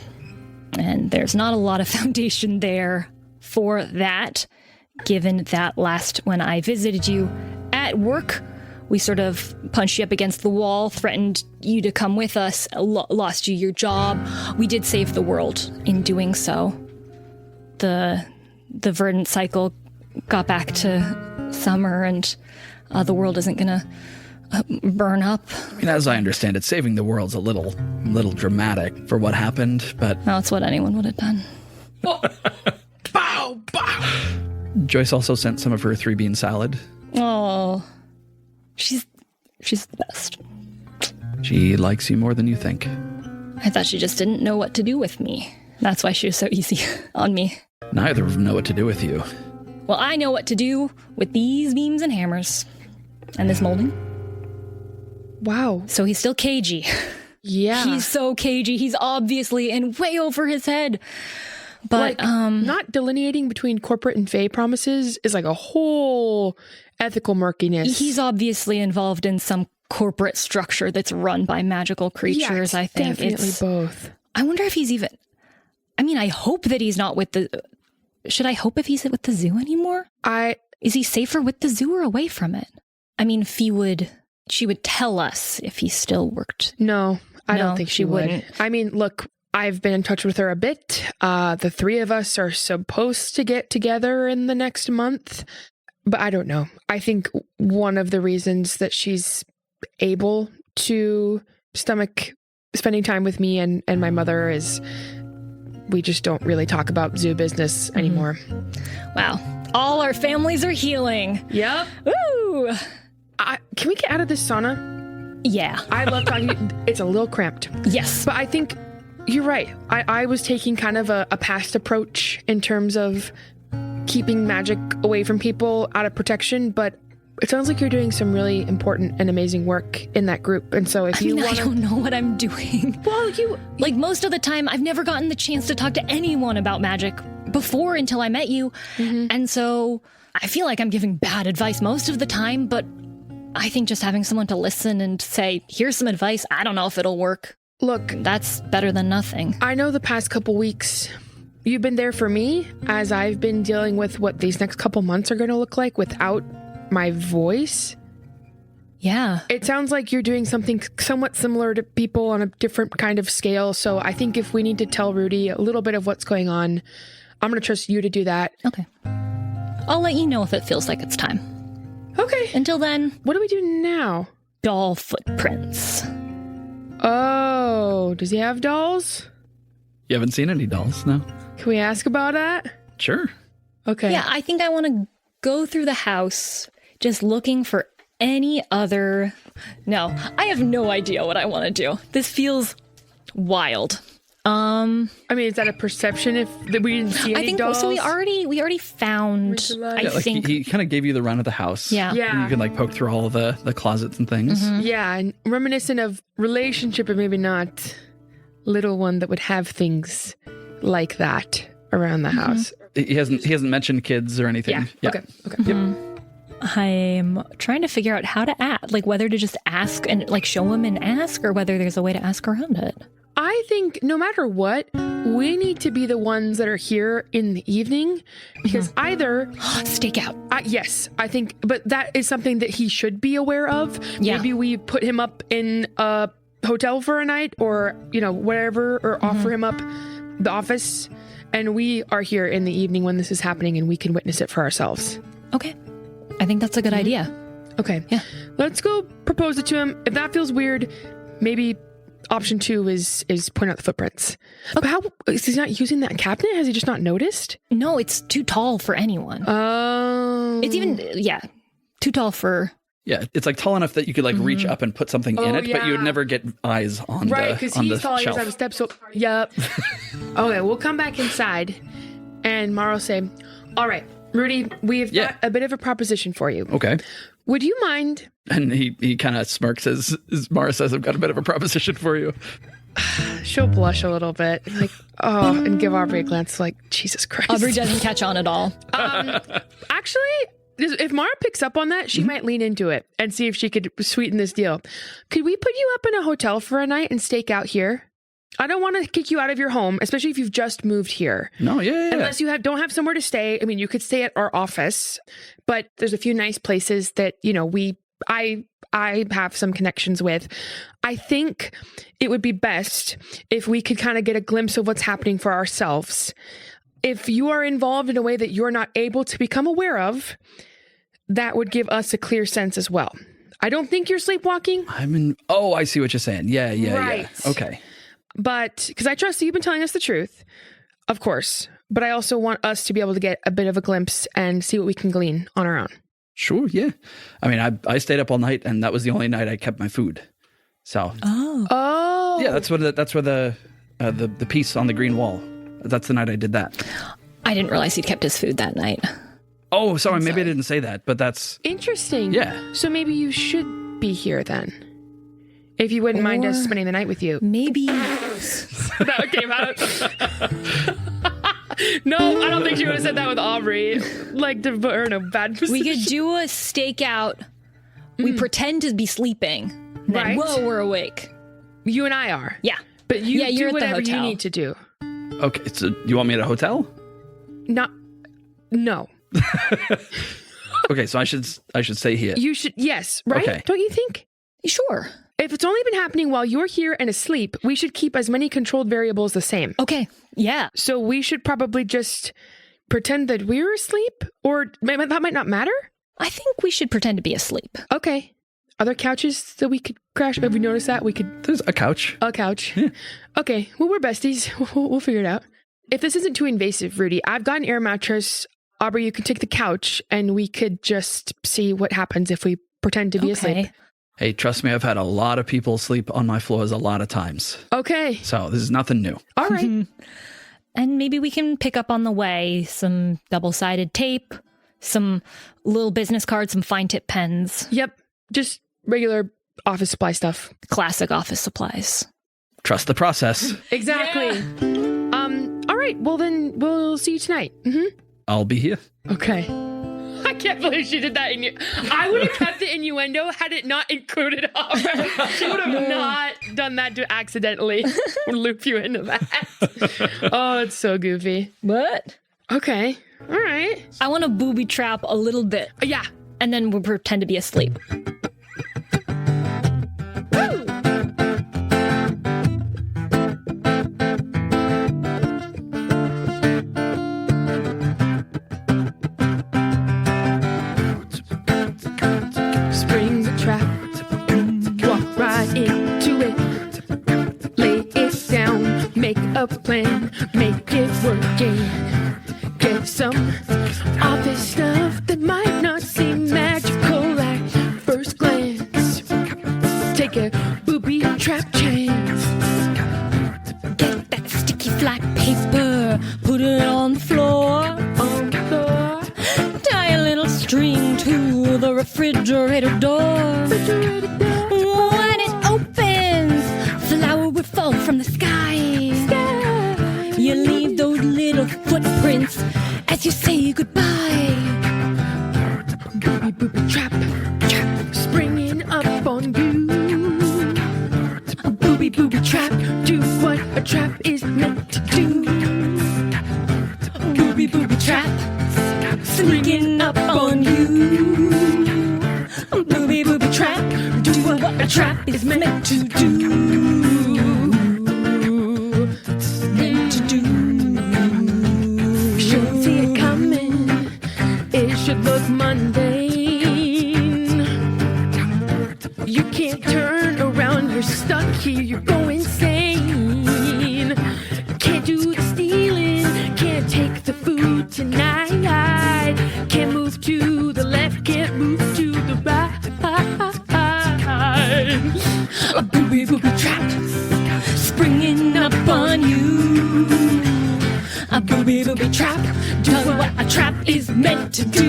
And there's not a lot of foundation there for that, given that when I visited you at work, we sort of punched you up against the wall, threatened you to come with us, lost you your job. We did save the world in doing so. The verdant cycle got back to summer, and the world isn't going to burn up. I mean, as I understand it, saving the world's a little dramatic for what happened, but Well, it's what anyone would have done. Bow, bow. Joyce also sent some of her 3-bean salad. Oh, she's the best. She likes you more than you think. I thought she just didn't know what to do with me. That's why she was so easy on me. Neither of them know what to do with you. Well, I know what to do with these beams and hammers. And this molding. Wow. So he's still cagey. Yeah. He's so cagey. He's obviously in way over his head. But, not delineating between corporate and fae promises is like a whole ethical murkiness. he's obviously involved in some corporate structure that's run by magical creatures, Yeah, I think. definitely both. I wonder if he's even... I mean, I hope that he's not with the... Should I hope if he's with the zoo anymore? Is he safer with the zoo or away from it? I mean, she would tell us if he still worked. No, I No, don't think she she would. wouldn't. I mean, look, I've been in touch with her a bit. The 3 of us are supposed to get together in the next month, but I don't know. I think one of the reasons that she's able to stomach spending time with me and my mother is we just don't really talk about zoo business anymore. Wow. All our families are healing. Yep. Woo! Can we get out of this sauna? Yeah. I love talking. It's a little cramped. Yes. But I think you're right. I was taking kind of a past approach in terms of keeping magic away from people out of protection, but it sounds like you're doing some really important and amazing work in that group. And so if you I want to... don't know what I'm doing. Well, you... Like, most of the time, I've never gotten the chance to talk to anyone about magic before until I met you. And so I feel like I'm giving bad advice most of the time, but I think just having someone to listen and say, here's some advice, I don't know if it'll work. Look, That's better than nothing. I know the past couple weeks you've been there for me as I've been dealing with what these next couple months are going to look like without my voice. Yeah. It sounds like you're doing something somewhat similar to people on a different kind of scale. So I think if we need to tell Rudy a little bit of what's going on, I'm going to trust you to do that. Okay. I'll let you know if it feels like it's time. Okay. Until then, What do we do now? doll footprints. Oh, does he have dolls? You haven't seen any dolls, no? Can we ask about that? Sure. Okay. Yeah, I think I want to go through the house just looking for any other... No, I have no idea what I want to do. This feels wild. I mean, is that a perception if that we didn't see any I think dolls? so. We already found. I Yeah, like think. he kind of gave you the run of the house. Yeah. Yeah. And you can like poke through all the closets and things. Yeah, and reminiscent of relationship, but maybe not little one that would have things like that around the house. He hasn't mentioned kids or anything. Yeah. Okay. Yep. I'm trying to figure out how to ask, like whether to just ask and like show him and ask, or whether there's a way to ask around it. I think no matter what, we need to be the ones that are here in the evening because either Stakeout. yes, I think, but that is something that he should be aware of. Yeah. Maybe we put him up in a hotel for a night or, whatever, or offer him up the office. And we are here in the evening when this is happening and we can witness it for ourselves. Okay. I think that's a good idea. Okay. Yeah. Let's go propose it to him. If that feels weird, maybe option 2 is point out the footprints. But how is he not using that cabinet? Has he just not noticed? No, it's too tall for anyone. Oh. It's even, too tall for. Yeah, it's like tall enough that you could like reach up and put something in Oh, it, but you would yeah. never get eyes on right, the because on the he's tall, he doesn't have a shelf. step, so yep. Okay, we'll come back inside and Mara will say, all right, Rudy, we've got a bit of a proposition for you. Okay. Would you mind? And he kind of smirks as Mara says, I've got a bit of a proposition for you. She'll blush a little bit, like, oh, and give Aubrey a glance like, Jesus Christ. Aubrey doesn't catch on at all. Actually, if Mara picks up on that, she might lean into it and see if she could sweeten this deal. Could we put you up in a hotel for a night and stake out here? I don't want to kick you out of your home, especially if you've just moved here. No, yeah. Unless you don't have somewhere to stay. I mean, you could stay at our office, but there's a few nice places that, I have some connections with. I think it would be best if we could kind of get a glimpse of what's happening for ourselves. If you are involved in a way that you're not able to become aware of, that would give us a clear sense as well. I don't think you're sleepwalking, I see what you're saying. Yeah. Right. Okay. but because I trust that you've been telling us the truth, of course, but I also want us to be able to get a bit of a glimpse and see what we can glean on our own. Sure, yeah. I mean, I stayed up all night, and that was the only night I kept my food. So, Oh. yeah, that's where the piece on the green wall. That's the night I did that. I didn't realize he'd kept his food that night. Oh, sorry, maybe I didn't say that, but that's Interesting. Yeah. So maybe you should be here then. If you wouldn't mind us Or- spending the night with you. Maybe. That came out. No, I don't think she would have said that with Aubrey. Like to put her in a bad position. We could do a stakeout. We pretend to be sleeping. Then, Right. whoa, we're awake. You and I are. Yeah. But you Yeah, you're do at the whatever you hotel. need to do. okay. So, you want me at a hotel? No. Okay, so I should stay here. You should, yes, right? Okay. Don't you think? Sure. If it's only been happening while you're here and asleep, we should keep as many controlled variables the same. Okay. Yeah. So we should probably just pretend that we're asleep, or that might not matter. I think we should pretend to be asleep. Okay. Are there couches that we could crash? Have we noticed that? We could... There's a couch. A couch. Okay. Well, we're besties. We'll figure it out. If this isn't too invasive, Rudy, I've got an air mattress. Aubrey, you could take the couch and we could just see what happens if we pretend to be asleep. Hey, trust me, I've had a lot of people sleep on my floors a lot of times. Okay. So this is nothing new. All right. And maybe we can pick up on the way some double-sided tape, some little business cards, some fine tip pens, Yep. Just regular office supply stuff. classic office supplies. Trust the process. Exactly. All right. Well, then we'll see you tonight. I'll be here. Okay. I can't believe she did that. I would have kept the innuendo had it not included her. She would have not done that to accidentally loop you into that. Oh, it's so goofy. What? Okay. All right. I want to booby trap a little bit, Yeah. and then we'll pretend to be asleep. Spring the trap. Walk right into it. Lay it down. Make a plan. Make it work. Yeah. Get some office stuff that might not seem magical at first glance. Take a booby trap chance. Get that sticky flat paper, put it on the floor. On the floor. Tie a little string to the refrigerator door. When it opens, flour will fall from the sky. You leave those little footprints as you say goodbye. Booby booby trap. Springing up on you. A booby booby trap. Do what a trap is meant to do. Booby booby trap, sneaking up on you. Booby booby trap, do what a trap is meant to do. Meant to do. Shouldn't see it coming. It should look mundane. You can't turn around. You're stuck here. You're going insane. Can't do the stealing. Can't take the food tonight. Can't move to the left. Can't move to the right. A booby booby trap. Springing up on you. A booby booby trap, do what a trap is meant to do.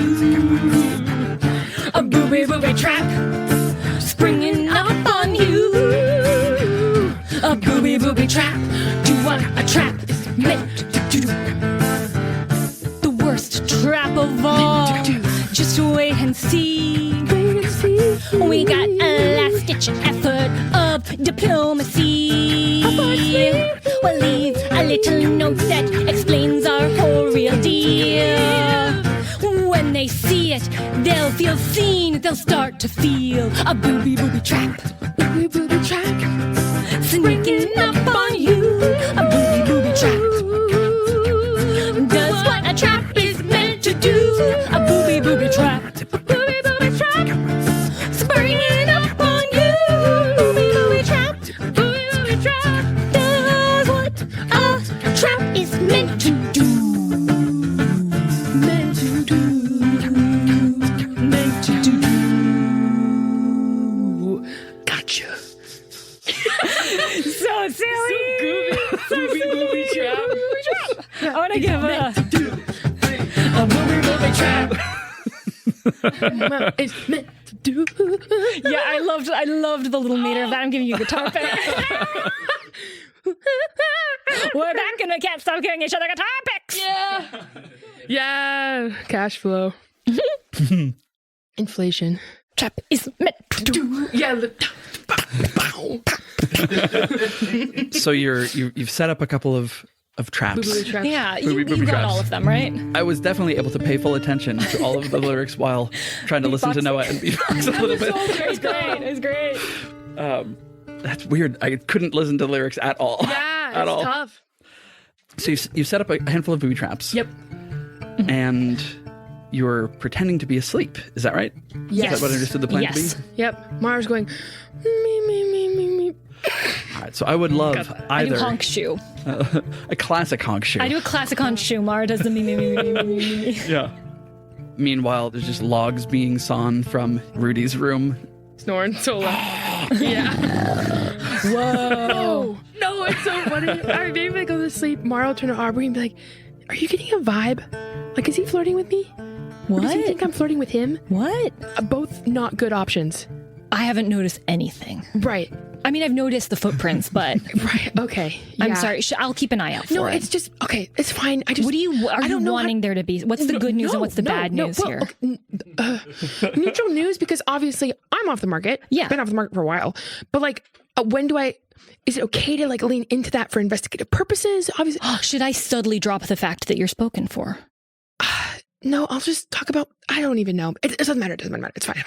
A booby booby trap, springing up on you. A booby booby trap, do what a trap is meant to do. The worst trap of all, just wait and see. We got a last-ditch effort of diplomacy. We'll leave a little note that explains our whole real deal. When they see it, they'll feel seen. They'll start to feel a booby booby trap. Booby booby trap. Sneaking up on you. A booby booby trap. Does what a trap is meant to do. A booby booby trap. Booby booby trap. Springing up on you. Booby booby trap. Booby booby trap. Does what a trap is meant to do. Meant to do. Meant to do. Gotcha. So silly. Booby booby trap. I want to give a Booby booby trap. It's meant to do. yeah. I loved the little meter of that. I'm giving you a guitar pick. We're back and we can't stop giving each other guitar picks. Yeah. Cash flow. Inflation. Trap is meant to do. Yeah. So you've set up a couple of traps. Booby trap. Yeah, Booby you got traps. all of them, right? I was definitely able to pay full attention to all of the lyrics while trying to listen to Noah and beatbox a little bit. It was great. It was great. That's weird. I couldn't listen to the lyrics at all. Yeah, at it's all. tough. So you've set up a handful of booby traps. Yep. And you're pretending to be asleep. Is that right? Yes. Is that what I understood the plan Yes. to be? Yep. Mara's going, me. All right. So I would love I do either honk shoe. a classic honk shoe. I do a classic honk shoe. Mara does the me. Yeah. Meanwhile, there's just logs being sawn from Rudy's room. Snoring so loud. Yeah. Whoa. No, it's so funny. I maybe I go to sleep. Mara will turn to Aubrey and be like, "Are you getting a vibe? Like, is he flirting with me?" What? Does he think I'm flirting with him? What? Both not good options. I haven't noticed anything. Right. I mean, I've noticed the footprints, but Right. Okay. I'm yeah. sorry. I'll keep an eye out for No, it. it's just okay. It's fine. I just. What are you wanting there to be? What's the good news and what's the bad news well, here? okay, neutral news, because obviously I'm off the market. Yeah. Been off the market for a while. But like, when do I? Is it okay to like lean into that for investigative purposes? Obviously. Should I subtly drop the fact that you're spoken for? No, I'll just talk about. I don't even know. It doesn't matter. It doesn't matter. It's fine.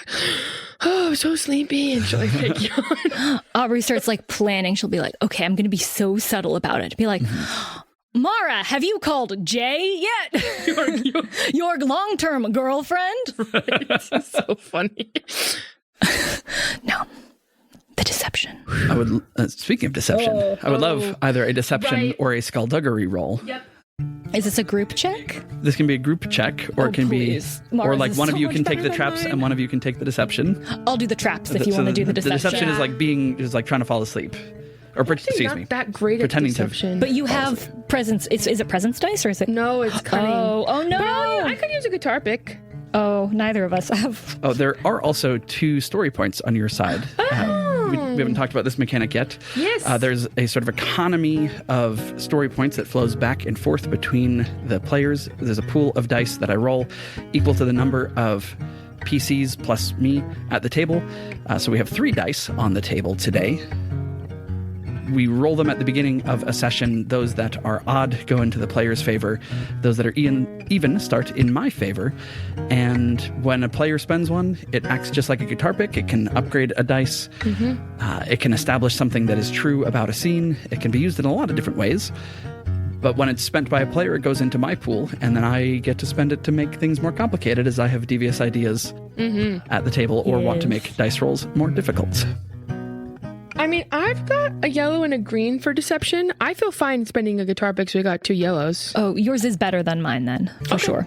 Oh, I'm so sleepy. And she'll like take yawn. Aubrey starts like planning. She'll be like, okay, I'm going to be so subtle about it. Be like, Mara, have you called Jay yet? Your long-term girlfriend? It's so funny. No. The deception. I would, speaking of deception, I would love either a deception Right. or a skullduggery roll. Yep. Is this a group check? This can be a group check, or it can please. be, or Mars like is one so of you much can take better the than traps mine. and one of you can take the deception. I'll do the traps if you So want to do the The deception is Yeah. like like trying to fall asleep, or Actually, excuse me, not that great pretending at to- deception. But you have presence. Is it presence dice or is it? no, it's cunning. Oh no. I could use a guitar pick. Oh, neither of us have. Oh, there are also 2 story points on your side. We haven't talked about this mechanic yet. Yes. There's a sort of economy of story points that flows back and forth between the players. There's a pool of dice that I roll equal to the number of PCs plus me at the table. So we have 3 dice on the table today. We roll them at the beginning of a session. Those that are odd go into the player's favor. Those that are even start in my favor. And when a player spends one, it acts just like a guitar pick. It can upgrade a dice. It can establish something that is true about a scene. It can be used in a lot of different ways. But when it's spent by a player, it goes into my pool, and then I get to spend it to make things more complicated as I have devious ideas at the table or want to make dice rolls more difficult. I mean, I've got a yellow and a green for deception. I feel fine spending a guitar pick, so we got 2 yellows. Oh, yours is better than mine then, for sure.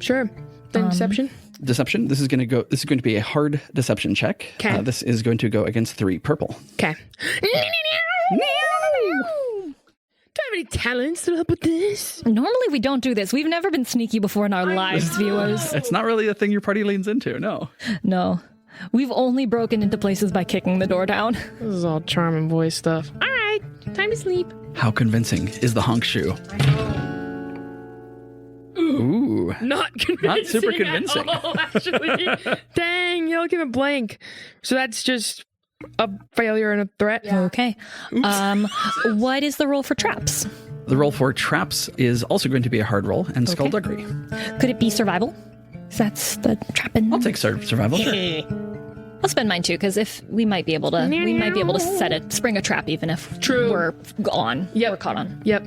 Sure. Then deception. Deception. This is going to be a hard deception check. 'Kay. This is going to go against 3 purple. Okay. Do I have any talents to help with this? Normally we don't do this. We've never been sneaky before in our lives, viewers. It's not really a thing your party leans into. No. No. We've only broken into places by kicking the door down. This is all charm and voice stuff. All right, time to sleep. How convincing is the honk shoe? Ooh. Not convincing. super at convincing. all, actually. Dang, you'll give it blank. So that's just a failure and a threat. Okay. What is the roll for traps? The roll for traps is also going to be a hard roll and skullduggery. Could it be survival? 'Cause that's the trap in. I'll take survival. Sure. I'll spend mine too, because if we might be able to spring a trap even if True. we're on. Yep. We're caught on. Yep.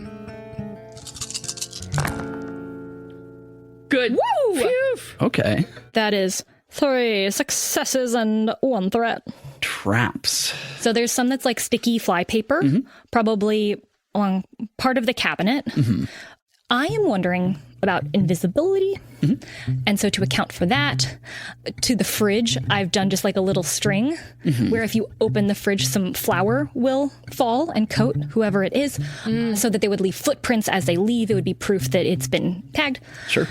Good. Woo! Phew. Okay. That is 3 successes and 1 threat. Traps. So there's some that's like sticky fly paper, probably along part of the cabinet. I am wondering about invisibility. And so to account for that, to the fridge, I've done just like a little string where if you open the fridge, some flour will fall and coat whoever it is so that they would leave footprints as they leave. It would be proof that it's been tagged. Sure.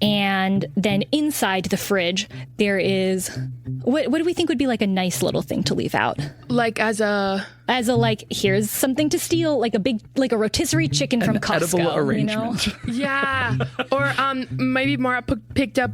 And then inside the fridge, there is, what do we think would be like a nice little thing to leave out? Like as a Like, here's something to steal, like a rotisserie chicken from Costco. Edible arrangement. yeah, or maybe Mara picked up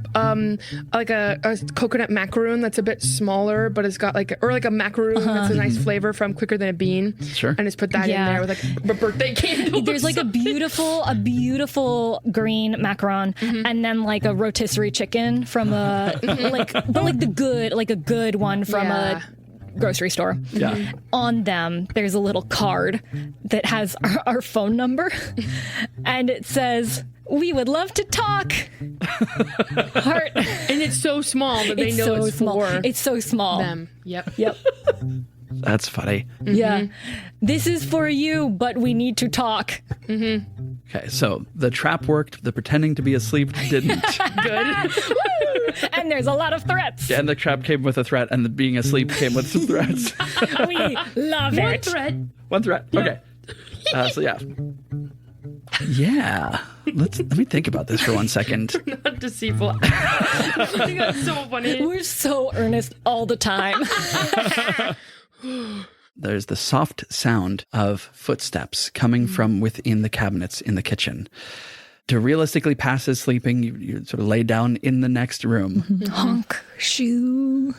like a coconut macaroon that's a bit smaller, but it's got like a macaroon that's a nice flavor from Quicker Than a Bean. Sure. And just put that in Yeah. there with like a birthday candle. There's like a beautiful green macaron, and then like a rotisserie chicken from a a good one from Yeah. a grocery store. Yeah. On them, there's a little card that has our phone number, and it says, "We would love to talk." Heart. And it's so small that they It's know so it's small. for It's so small. them. Yep. Yep. That's funny. Yeah. This is for you, but we need to talk. Okay, so the trap worked. The pretending to be asleep didn't. Good. And there's a lot of threats. And the trap came with a threat, and the being asleep came with some threats. We love One it. threat. One threat. Okay. So yeah. Yeah. Let me think about this for 1 second. Not deceitful. I think that's so funny. We're so earnest all the time. There's the soft sound of footsteps coming from within the cabinets in the kitchen. To realistically pass as sleeping, you sort of lay down in the next room. Honk, shoo.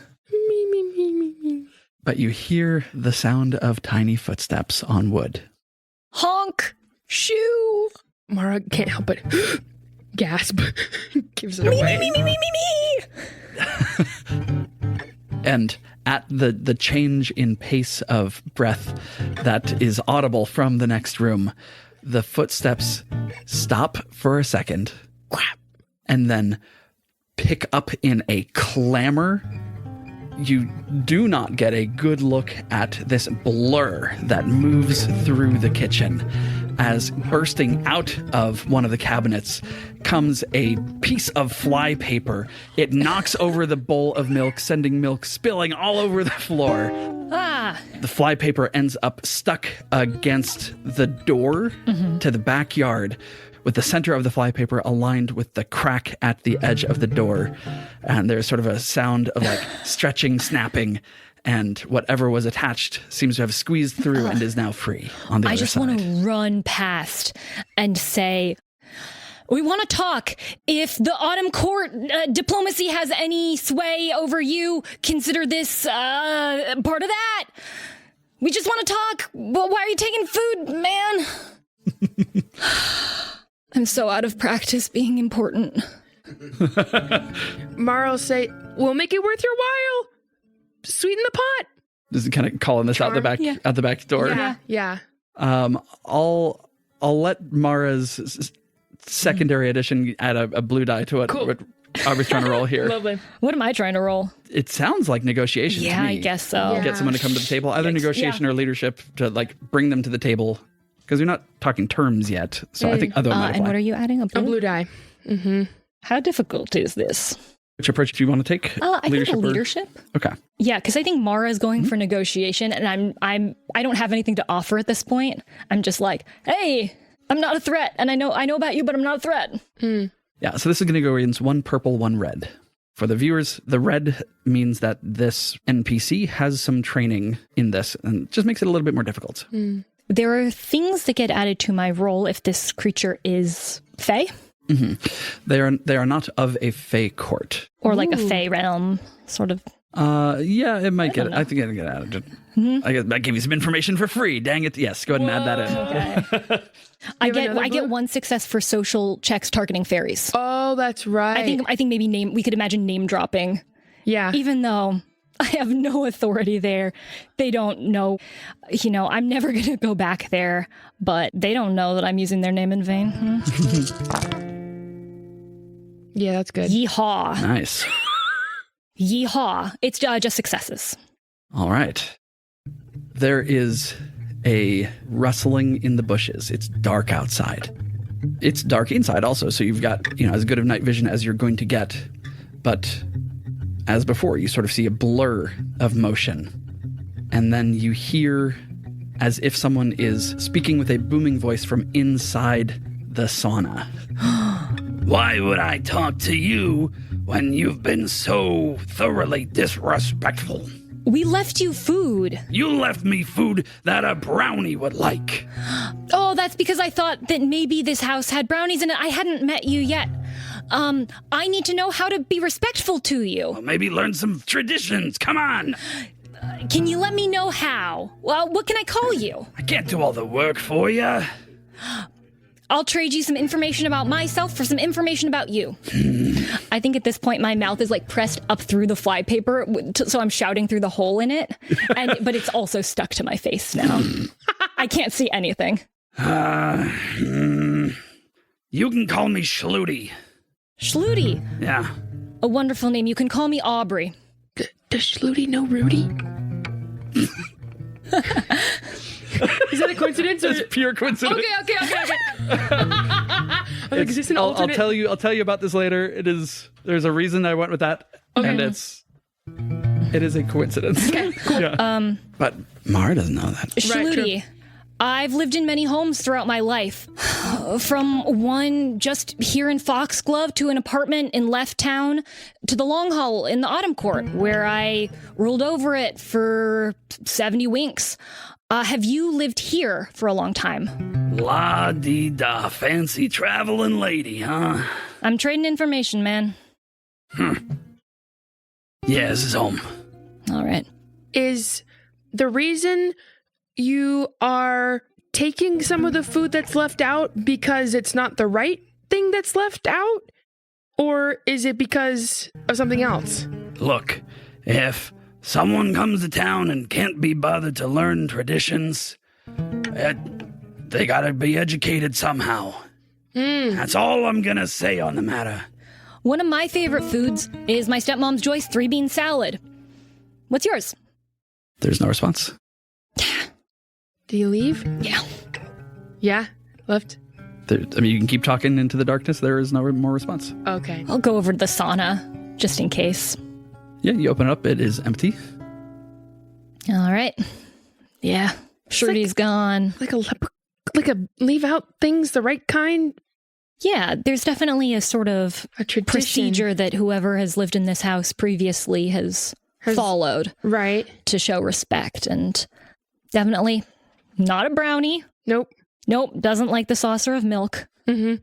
But you hear the sound of tiny footsteps on wood. Honk, shoo. Mara can't help but gasp. Gives it away. Me. And at the change in pace of breath that is audible from the next room, the footsteps stop for a second and then pick up in a clamor. You do not get a good look at this blur that moves through the kitchen as bursting out of one of the cabinets comes a piece of fly paper. It knocks over the bowl of milk, sending milk spilling all over the floor. The fly paper ends up stuck against the door to the backyard, with the center of the fly paper aligned with the crack at the edge of the door. And there's sort of a sound of like stretching, snapping, and whatever was attached seems to have squeezed through and is now free on the other side. I just want to run past and say, we want to talk. If the Autumn Court diplomacy has any sway over you, consider this part of that. We just want to talk. Well, why are you taking food, man? I'm so out of practice being important. Mara will say, we'll make it worth your while. Sweeten the pot. Just kind of calling this out the back out the back door. Yeah. I'll let Mara's secondary edition add a blue die to what Aubrey's trying to roll here. Lovely. What am I trying to roll? It sounds like negotiation to me. Yeah, I guess so. Yeah. Get someone to come to the table, either negotiation or leadership, to like bring them to the table, because we're not talking terms yet. So I think other one might apply. And what are you adding? A A blue die. How difficult is this? Which approach do you want to take? I think leadership. Okay. Yeah, because I think Mara is going for negotiation, and I don't have anything to offer at this point. I'm just like, hey, I'm not a threat, and I know about you, but I'm not a threat. Yeah. So this is going to go against 1 purple, 1 red. For the viewers, the red means that this NPC has some training in this, and just makes it a little bit more difficult. There are things that get added to my role if this creature is Fey. They are not of a Fey court. Or like a Fey realm, sort of. Yeah, it might get. I think it'll get added. I guess I gave you some information for free. Dang it! Yes, go ahead and add that in. Okay. I get 1 success for social checks targeting fairies. Oh, that's right. I think maybe we could imagine name dropping. Yeah. Even though I have no authority there, they don't know. I'm never going to go back there, but they don't know that I'm using their name in vain. Yeah, that's good. Yeehaw. Nice. Yeehaw. It's just successes. All right. There is a rustling in the bushes. It's dark outside. It's dark inside also, so you've got, as good of night vision as you're going to get. But as before, you sort of see a blur of motion. And then you hear as if someone is speaking with a booming voice from inside the sauna. Why would I talk to you when you've been so thoroughly disrespectful? We left you food. You left me food that a brownie would like. Oh, that's because I thought that maybe this house had brownies in it. I hadn't met you yet. I need to know how to be respectful to you. Well, maybe learn some traditions. Come on. Can you let me know how? Well, what can I call you? I can't do all the work for you. I'll trade you some information about myself for some information about you. I think at this point my mouth is like pressed up through the fly paper, so I'm shouting through the hole in it, but it's also stuck to my face now. I can't see anything. You can call me Schluty. Schluty. Yeah. A wonderful name. You can call me Aubrey. Does Schluty know Rudy? Is that a coincidence? Or? It's pure coincidence. Okay. Is this an alternate? I'll tell you about this later. There's a reason I went with that, and it is a coincidence. Okay, cool. Yeah. But Mara doesn't know that. Schluty. I've lived in many homes throughout my life. From one just here in Foxglove to an apartment in Left Town to the Long Hall in the Autumn Court, where I ruled over it for 70 winks. Have you lived here for a long time? La-dee-da, fancy traveling lady, huh? I'm trading information, man. Yeah, this is home. All right. Is the reason you are taking some of the food that's left out because it's not the right thing that's left out? Or is it because of something else? Look, if someone comes to town and can't be bothered to learn traditions, they gotta be educated somehow. That's all I'm gonna say on the matter. One of my favorite foods is my stepmom's Joyce 3-bean salad. What's yours? There's no response. Do you leave? Yeah. Yeah? Left? You can keep talking into the darkness. There is no more response. Okay. I'll go over to the sauna, just in case. Yeah, you open it up. It is empty. All right. Yeah. Shrudi's gone. Like a leave out things the right kind? Yeah, there's definitely a sort of A tradition. procedure that whoever has lived in this house previously has followed Right. to show respect. And definitely not a brownie. Nope. Nope, doesn't like the saucer of milk. Mm-hmm.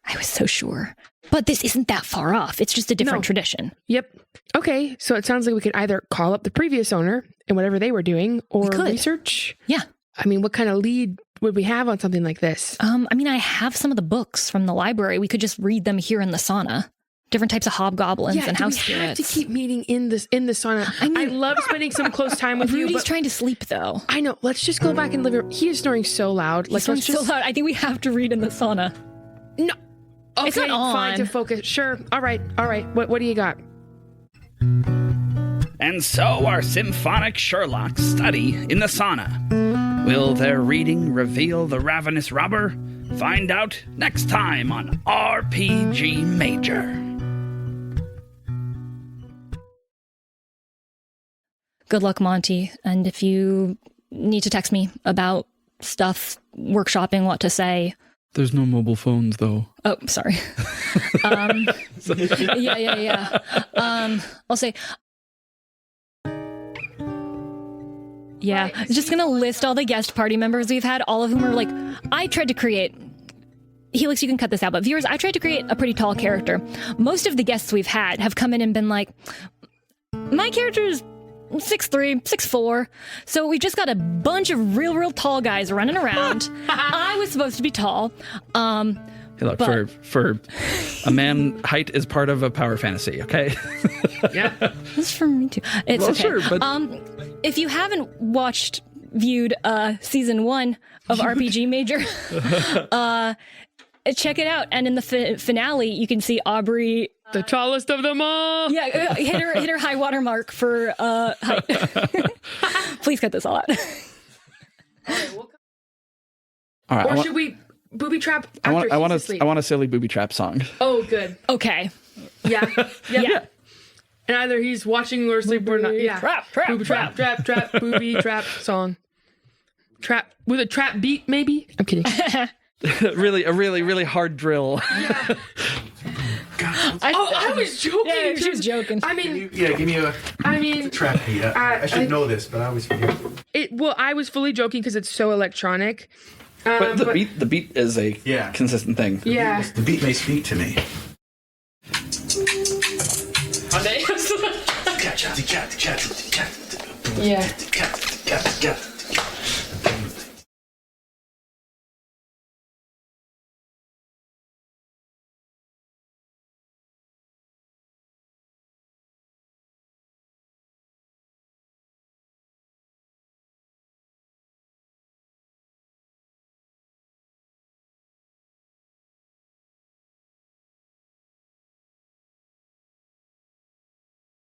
I was so sure. But this isn't that far off. It's just a different No. tradition. Yep. Okay, so it sounds like we could either call up the previous owner and whatever they were doing, or could. research. Yeah. I mean, what kind of lead would we have on something like this? I have some of the books from the library. We could just read them here in the sauna. Different types of hobgoblins and do house we have spirits. to keep meeting in the sauna? I love spending some close time with you, Rudy's but trying to sleep, though. I know. Let's just go back and live. He is snoring so loud. He's let's so just loud. I think we have to read in the sauna. no. Okay, It's not on. fine to focus. Sure. All right. What do you got? And so our symphonic Sherlock study in the sauna. Will their reading reveal the ravenous robber? Find out next time on RPG Major. Good luck, Monty. And if you need to text me about stuff, workshopping what to say. There's no mobile phones, though. Oh, sorry. Yeah. I'll say. Yeah, just gonna list all the guest party members we've had, all of whom are like, I tried to create. Helix, you can cut this out, but viewers, I tried to create a pretty tall character. Most of the guests we've had have come in and been like, my character is 6'3", 6'4", so we just got a bunch of real tall guys running around. I was supposed to be tall. Hey, look, But- for a man, height is part of a power fantasy, okay? It's for me too. It's Well, okay. sure, but- If you haven't viewed season 1 of RPG Major, check it out. And in the finale, you can see Aubrey. The tallest of them all. Yeah, hit her high water mark for height. Please cut this all out. All right, Or should we booby trap I after want he's asleep? I want a silly booby trap song. Oh, good. Okay. Yeah. Yeah. And either he's watching or asleep or not. Yeah. Trap, Booby trap, booby trap song. Trap with a trap beat, maybe. I'm kidding. a really hard drill. I was joking. Yeah, she was joking. I mean, Yeah, give me a I mean, trap beat. I should know this, but I always forget. I was fully joking because it's so electronic. But the beat is a Yeah. consistent thing. Yeah. The beat may speak to me. Yeah.